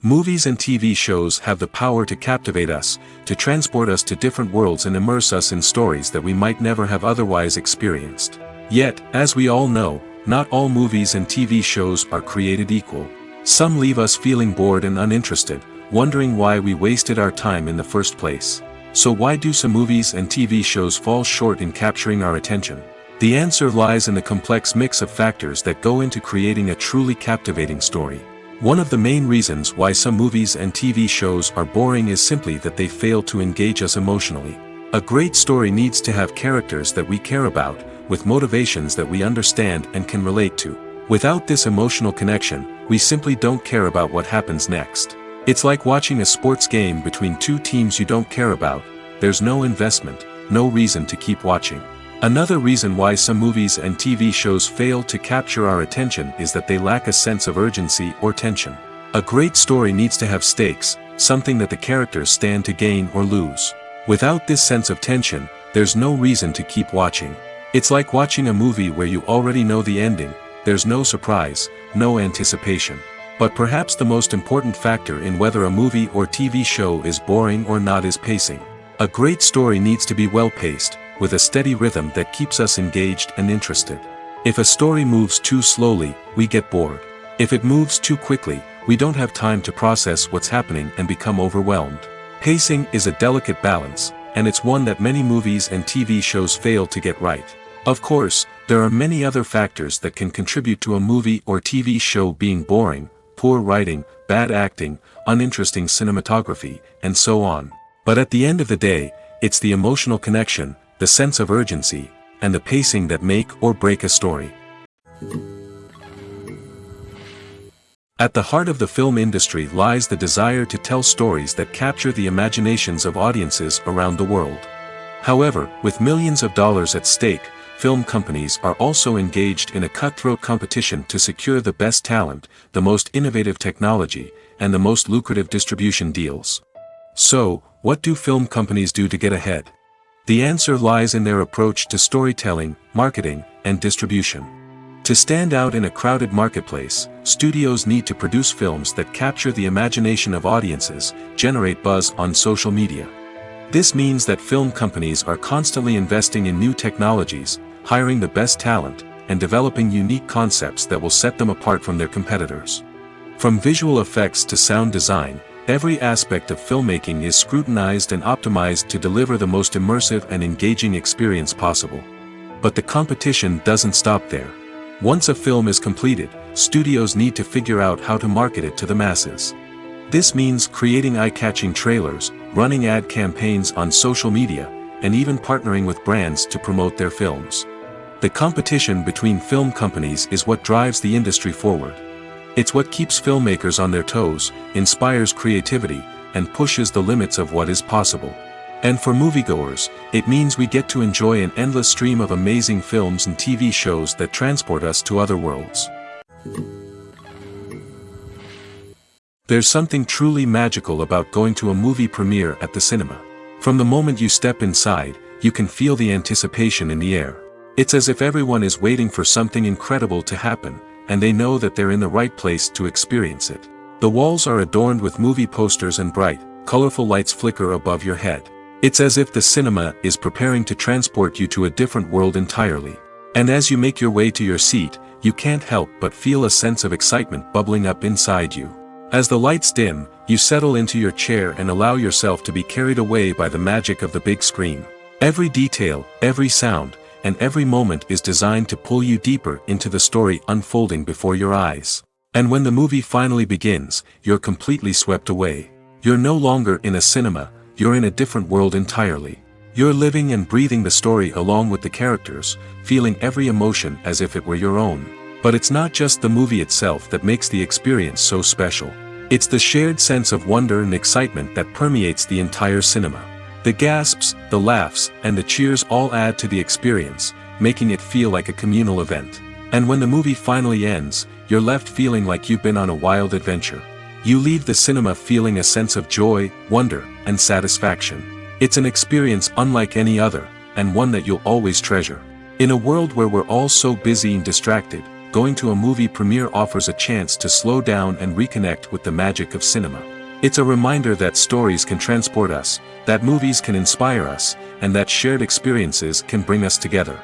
Movies and TV shows have the power to captivate us, to transport us to different worlds and immerse us in stories that we might never have otherwise experienced. Yet, as we all know, not all movies and TV shows are created equal. Some leave us feeling bored and uninterested, wondering why we wasted our time in the first place. So why do some movies and TV shows fall short in capturing our attention? The answer lies in the complex mix of factors that go into creating a truly captivating story. One of the main reasons why some movies and TV shows are boring is simply that they fail to engage us emotionally. A great story needs to have characters that we care about, with motivations that we understand and can relate to. Without this emotional connection, we simply don't care about what happens next. It's like watching a sports game between two teams you don't care about. There's no investment, no reason to keep watching. Another reason why some movies and TV shows fail to capture our attention is that they lack a sense of urgency or tension. A great story needs to have stakes, something that the characters stand to gain or lose. Without this sense of tension, there's no reason to keep watching. It's like watching a movie where you already know the ending. There's no surprise, no anticipation. But perhaps the most important factor in whether a movie or TV show is boring or not is pacing. A great story needs to be well-paced, with a steady rhythm that keeps us engaged and interested. If a story moves too slowly, we get bored. If it moves too quickly, we don't have time to process what's happening and become overwhelmed. Pacing is a delicate balance, and it's one that many movies and TV shows fail to get right. Of course, there are many other factors that can contribute to a movie or TV show being boring: poor writing, bad acting, uninteresting cinematography, and so on. But at the end of the day, it's the emotional connection, the sense of urgency, and the pacing that make or break a story. At the heart of the film industry lies the desire to tell stories that capture the imaginations of audiences around the world. However, with millions of dollars at stake, film companies are also engaged in a cutthroat competition to secure the best talent, the most innovative technology, and the most lucrative distribution deals. So, what do film companies do to get ahead? The answer lies in their approach to storytelling, marketing, and distribution. To stand out in a crowded marketplace, studios need to produce films that capture the imagination of audiences, generate buzz on social media. This means that film companies are constantly investing in new technologies, hiring the best talent, and developing unique concepts that will set them apart from their competitors. From visual effects to sound design, every aspect of filmmaking is scrutinized and optimized to deliver the most immersive and engaging experience possible. But the competition doesn't stop there. Once a film is completed, studios need to figure out how to market it to the masses. This means creating eye-catching trailers, running ad campaigns on social media, and even partnering with brands to promote their films. The competition between film companies is what drives the industry forward. It's what keeps filmmakers on their toes, inspires creativity, and pushes the limits of what is possible. And for moviegoers, it means we get to enjoy an endless stream of amazing films and TV shows that transport us to other worlds. There's something truly magical about going to a movie premiere at the cinema. From the moment you step inside, you can feel the anticipation in the air. It's as if everyone is waiting for something incredible to happen, and they know that they're in the right place to experience it. The walls are adorned with movie posters and bright, colorful lights flicker above your head. It's as if the cinema is preparing to transport you to a different world entirely. And as you make your way to your seat, you can't help but feel a sense of excitement bubbling up inside you. As the lights dim, you settle into your chair and allow yourself to be carried away by the magic of the big screen. Every detail, every sound, and every moment is designed to pull you deeper into the story unfolding before your eyes. And when the movie finally begins, you're completely swept away. You're no longer in a cinema, you're in a different world entirely. You're living and breathing the story along with the characters, feeling every emotion as if it were your own. But it's not just the movie itself that makes the experience so special. It's the shared sense of wonder and excitement that permeates the entire cinema. The gasps, the laughs, and the cheers all add to the experience, making it feel like a communal event. And when the movie finally ends, you're left feeling like you've been on a wild adventure. You leave the cinema feeling a sense of joy, wonder, and satisfaction. It's an experience unlike any other, and one that you'll always treasure. In a world where we're all so busy and distracted, going to a movie premiere offers a chance to slow down and reconnect with the magic of cinema. It's a reminder that stories can transport us, that movies can inspire us, and that shared experiences can bring us together.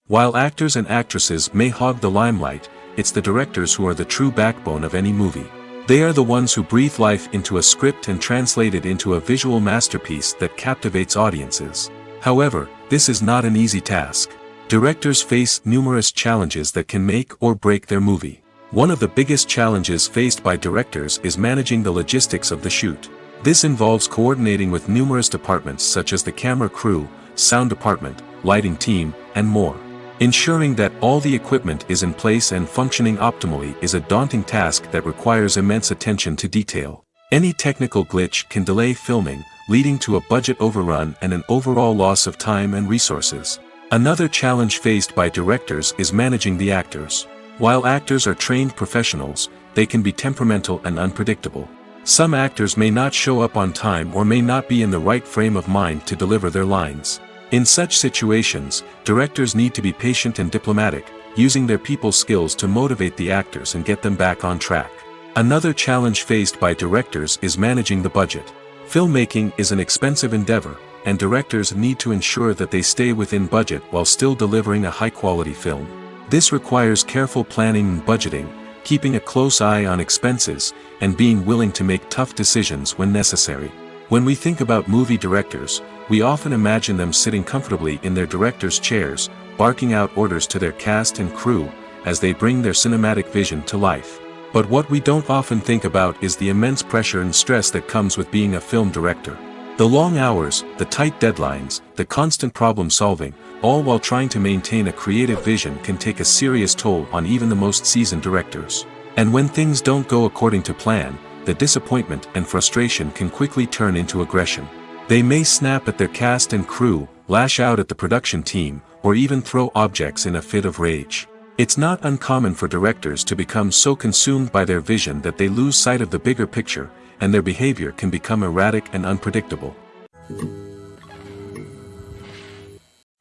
While actors and actresses may hog the limelight, it's the directors who are the true backbone of any movie. They are the ones who breathe life into a script and translate it into a visual masterpiece that captivates audiences. However, this is not an easy task. Directors face numerous challenges that can make or break their movie. One of the biggest challenges faced by directors is managing the logistics of the shoot. This involves coordinating with numerous departments such as the camera crew, sound department, lighting team, and more. Ensuring that all the equipment is in place and functioning optimally is a daunting task that requires immense attention to detail. Any technical glitch can delay filming, leading to a budget overrun and an overall loss of time and resources. Another challenge faced by directors is managing the actors. While actors are trained professionals, they can be temperamental and unpredictable. Some actors may not show up on time or may not be in the right frame of mind to deliver their lines. In such situations, directors need to be patient and diplomatic, using their people skills to motivate the actors and get them back on track. Another challenge faced by directors is managing the budget. Filmmaking is an expensive endeavor, and directors need to ensure that they stay within budget while still delivering a high-quality film. This requires careful planning and budgeting, keeping a close eye on expenses, and being willing to make tough decisions when necessary. When we think about movie directors, we often imagine them sitting comfortably in their director's chairs, barking out orders to their cast and crew, as they bring their cinematic vision to life. But what we don't often think about is the immense pressure and stress that comes with being a film director. The long hours, the tight deadlines, the constant problem solving, all while trying to maintain a creative vision can take a serious toll on even the most seasoned directors. And when things don't go according to plan, the disappointment and frustration can quickly turn into aggression. They may snap at their cast and crew, lash out at the production team, or even throw objects in a fit of rage. It's not uncommon for directors to become so consumed by their vision that they lose sight of the bigger picture, and their behavior can become erratic and unpredictable.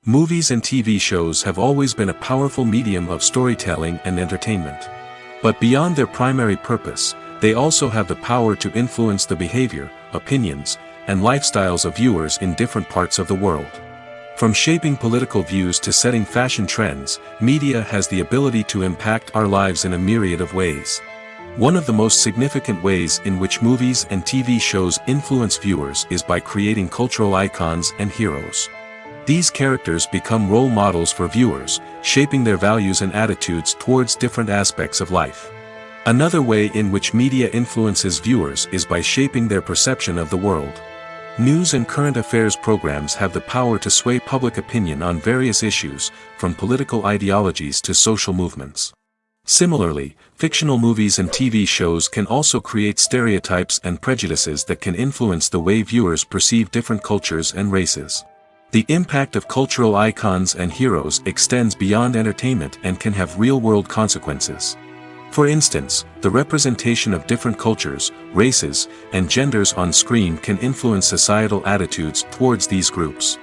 Movies and TV shows have always been a powerful medium of storytelling and entertainment. But beyond their primary purpose, they also have the power to influence the behavior, opinions, and lifestyles of viewers in different parts of the world. From shaping political views to setting fashion trends, media has the ability to impact our lives in a myriad of ways. One of the most significant ways in which movies and TV shows influence viewers is by creating cultural icons and heroes. These characters become role models for viewers, shaping their values and attitudes towards different aspects of life. Another way in which media influences viewers is by shaping their perception of the world. News and current affairs programs have the power to sway public opinion on various issues, from political ideologies to social movements. Similarly, fictional movies and TV shows can also create stereotypes and prejudices that can influence the way viewers perceive different cultures and races. The impact of cultural icons and heroes extends beyond entertainment and can have real-world consequences. For instance, the representation of different cultures, races, and genders on screen can influence societal attitudes towards these groups.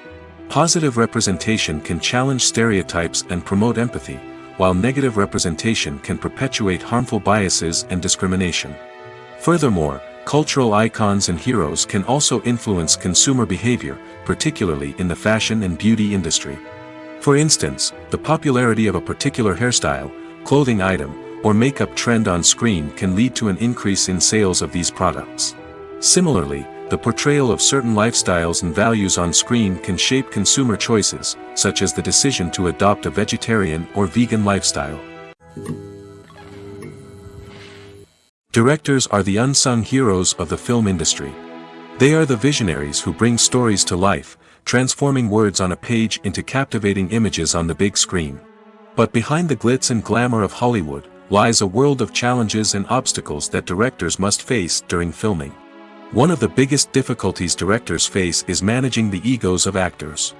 Positive representation can challenge stereotypes and promote empathy, while negative representation can perpetuate harmful biases and discrimination. Furthermore, cultural icons and heroes can also influence consumer behavior, particularly in the fashion and beauty industry. For instance, the popularity of a particular hairstyle, clothing item, or makeup trend on screen can lead to an increase in sales of these products. Similarly, the portrayal of certain lifestyles and values on screen can shape consumer choices, such as the decision to adopt a vegetarian or vegan lifestyle. Directors are the unsung heroes of the film industry. They are the visionaries who bring stories to life, transforming words on a page into captivating images on the big screen. But behind the glitz and glamour of Hollywood lies a world of challenges and obstacles that directors must face during filming. One of the biggest difficulties directors face is managing the egos of actors.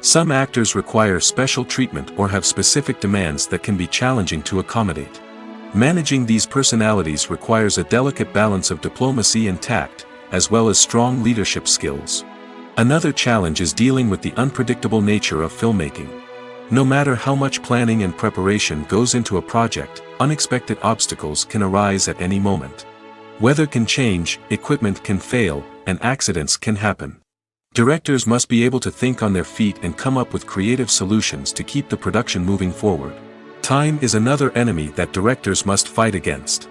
Some actors require special treatment or have specific demands that can be challenging to accommodate. Managing these personalities requires a delicate balance of diplomacy and tact, as well as strong leadership skills. Another challenge is dealing with the unpredictable nature of filmmaking. No matter how much planning and preparation goes into a project, unexpected obstacles can arise at any moment. Weather can change, equipment can fail, and accidents can happen. Directors must be able to think on their feet and come up with creative solutions to keep the production moving forward. Time is another enemy that directors must fight against.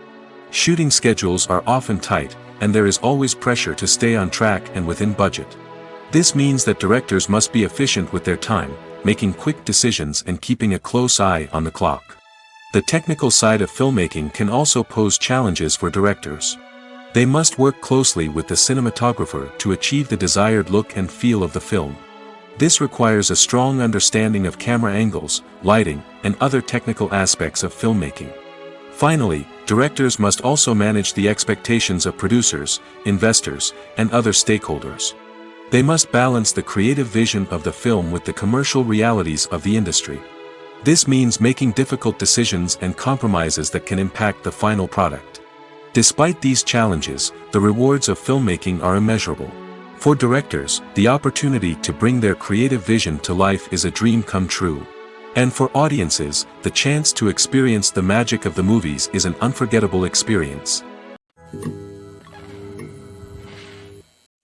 Shooting schedules are often tight, and there is always pressure to stay on track and within budget. This means that directors must be efficient with their time, making quick decisions and keeping a close eye on the clock. The technical side of filmmaking can also pose challenges for directors. They must work closely with the cinematographer to achieve the desired look and feel of the film. This requires a strong understanding of camera angles, lighting, and other technical aspects of filmmaking. Finally, directors must also manage the expectations of producers, investors, and other stakeholders. They must balance the creative vision of the film with the commercial realities of the industry. This means making difficult decisions and compromises that can impact the final product. Despite these challenges, the rewards of filmmaking are immeasurable. For directors, the opportunity to bring their creative vision to life is a dream come true. And for audiences, the chance to experience the magic of the movies is an unforgettable experience.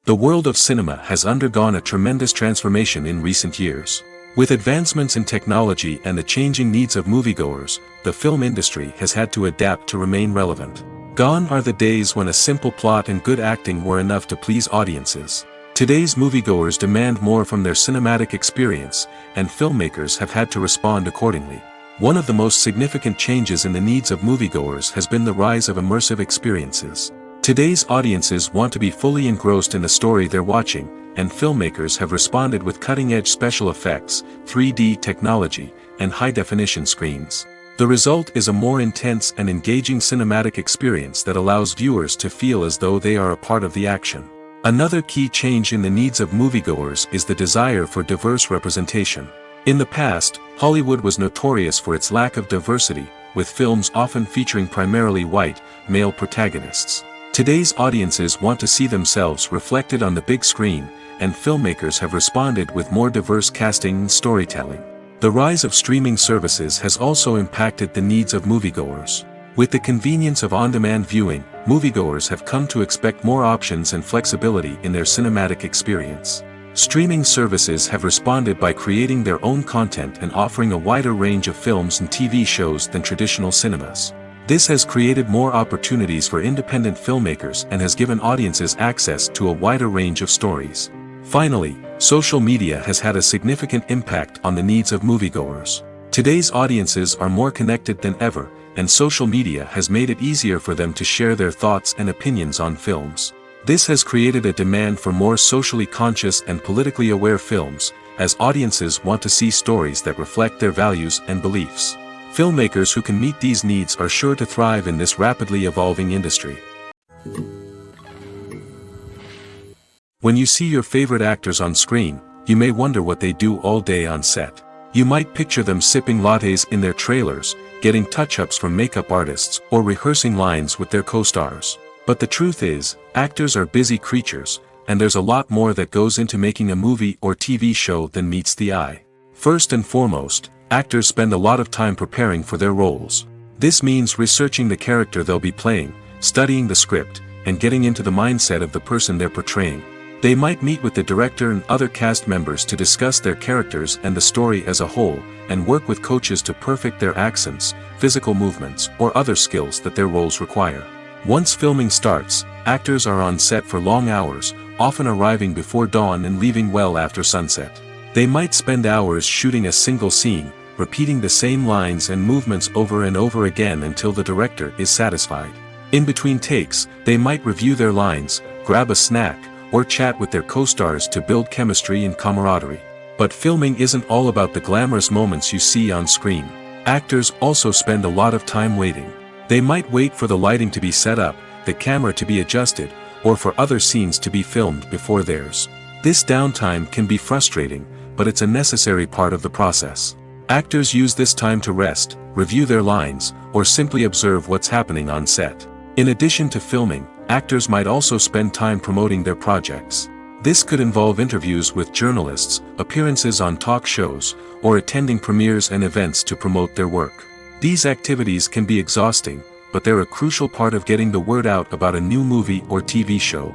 The world of cinema has undergone a tremendous transformation in recent years. With advancements in technology and the changing needs of moviegoers, the film industry has had to adapt to remain relevant. Gone are the days when a simple plot and good acting were enough to please audiences. Today's moviegoers demand more from their cinematic experience, and filmmakers have had to respond accordingly. One of the most significant changes in the needs of moviegoers has been the rise of immersive experiences. Today's audiences want to be fully engrossed in the story they're watching, and filmmakers have responded with cutting-edge special effects, 3D technology, and high-definition screens. The result is a more intense and engaging cinematic experience that allows viewers to feel as though they are a part of the action. Another key change in the needs of moviegoers is the desire for diverse representation. In the past, Hollywood was notorious for its lack of diversity, with films often featuring primarily white, male protagonists. Today's audiences want to see themselves reflected on the big screen, and filmmakers have responded with more diverse casting and storytelling. The rise of streaming services has also impacted the needs of moviegoers. With the convenience of on-demand viewing, moviegoers have come to expect more options and flexibility in their cinematic experience. Streaming services have responded by creating their own content and offering a wider range of films and TV shows than traditional cinemas. This has created more opportunities for independent filmmakers and has given audiences access to a wider range of stories. Finally, social media has had a significant impact on the needs of moviegoers. Today's audiences are more connected than ever, and social media has made it easier for them to share their thoughts and opinions on films. This has created a demand for more socially conscious and politically aware films, as audiences want to see stories that reflect their values and beliefs. Filmmakers who can meet these needs are sure to thrive in this rapidly evolving industry. When you see your favorite actors on screen, you may wonder what they do all day on set. You might picture them sipping lattes in their trailers, getting touch-ups from makeup artists, or rehearsing lines with their co-stars. But the truth is, actors are busy creatures, and there's a lot more that goes into making a movie or TV show than meets the eye. First and foremost, actors spend a lot of time preparing for their roles. This means researching the character they'll be playing, studying the script, and getting into the mindset of the person they're portraying. They might meet with the director and other cast members to discuss their characters and the story as a whole, and work with coaches to perfect their accents, physical movements, or other skills that their roles require. Once filming starts, actors are on set for long hours, often arriving before dawn and leaving well after sunset. They might spend hours shooting a single scene, repeating the same lines and movements over and over again until the director is satisfied. In between takes, they might review their lines, grab a snack, or chat with their co-stars to build chemistry and camaraderie. But filming isn't all about the glamorous moments you see on screen. Actors also spend a lot of time waiting. They might wait for the lighting to be set up, the camera to be adjusted, or for other scenes to be filmed before theirs. This downtime can be frustrating, but it's a necessary part of the process. Actors use this time to rest, review their lines, or simply observe what's happening on set. In addition to filming, actors might also spend time promoting their projects. This could involve interviews with journalists, appearances on talk shows, or attending premieres and events to promote their work. These activities can be exhausting, but they're a crucial part of getting the word out about a new movie or TV show.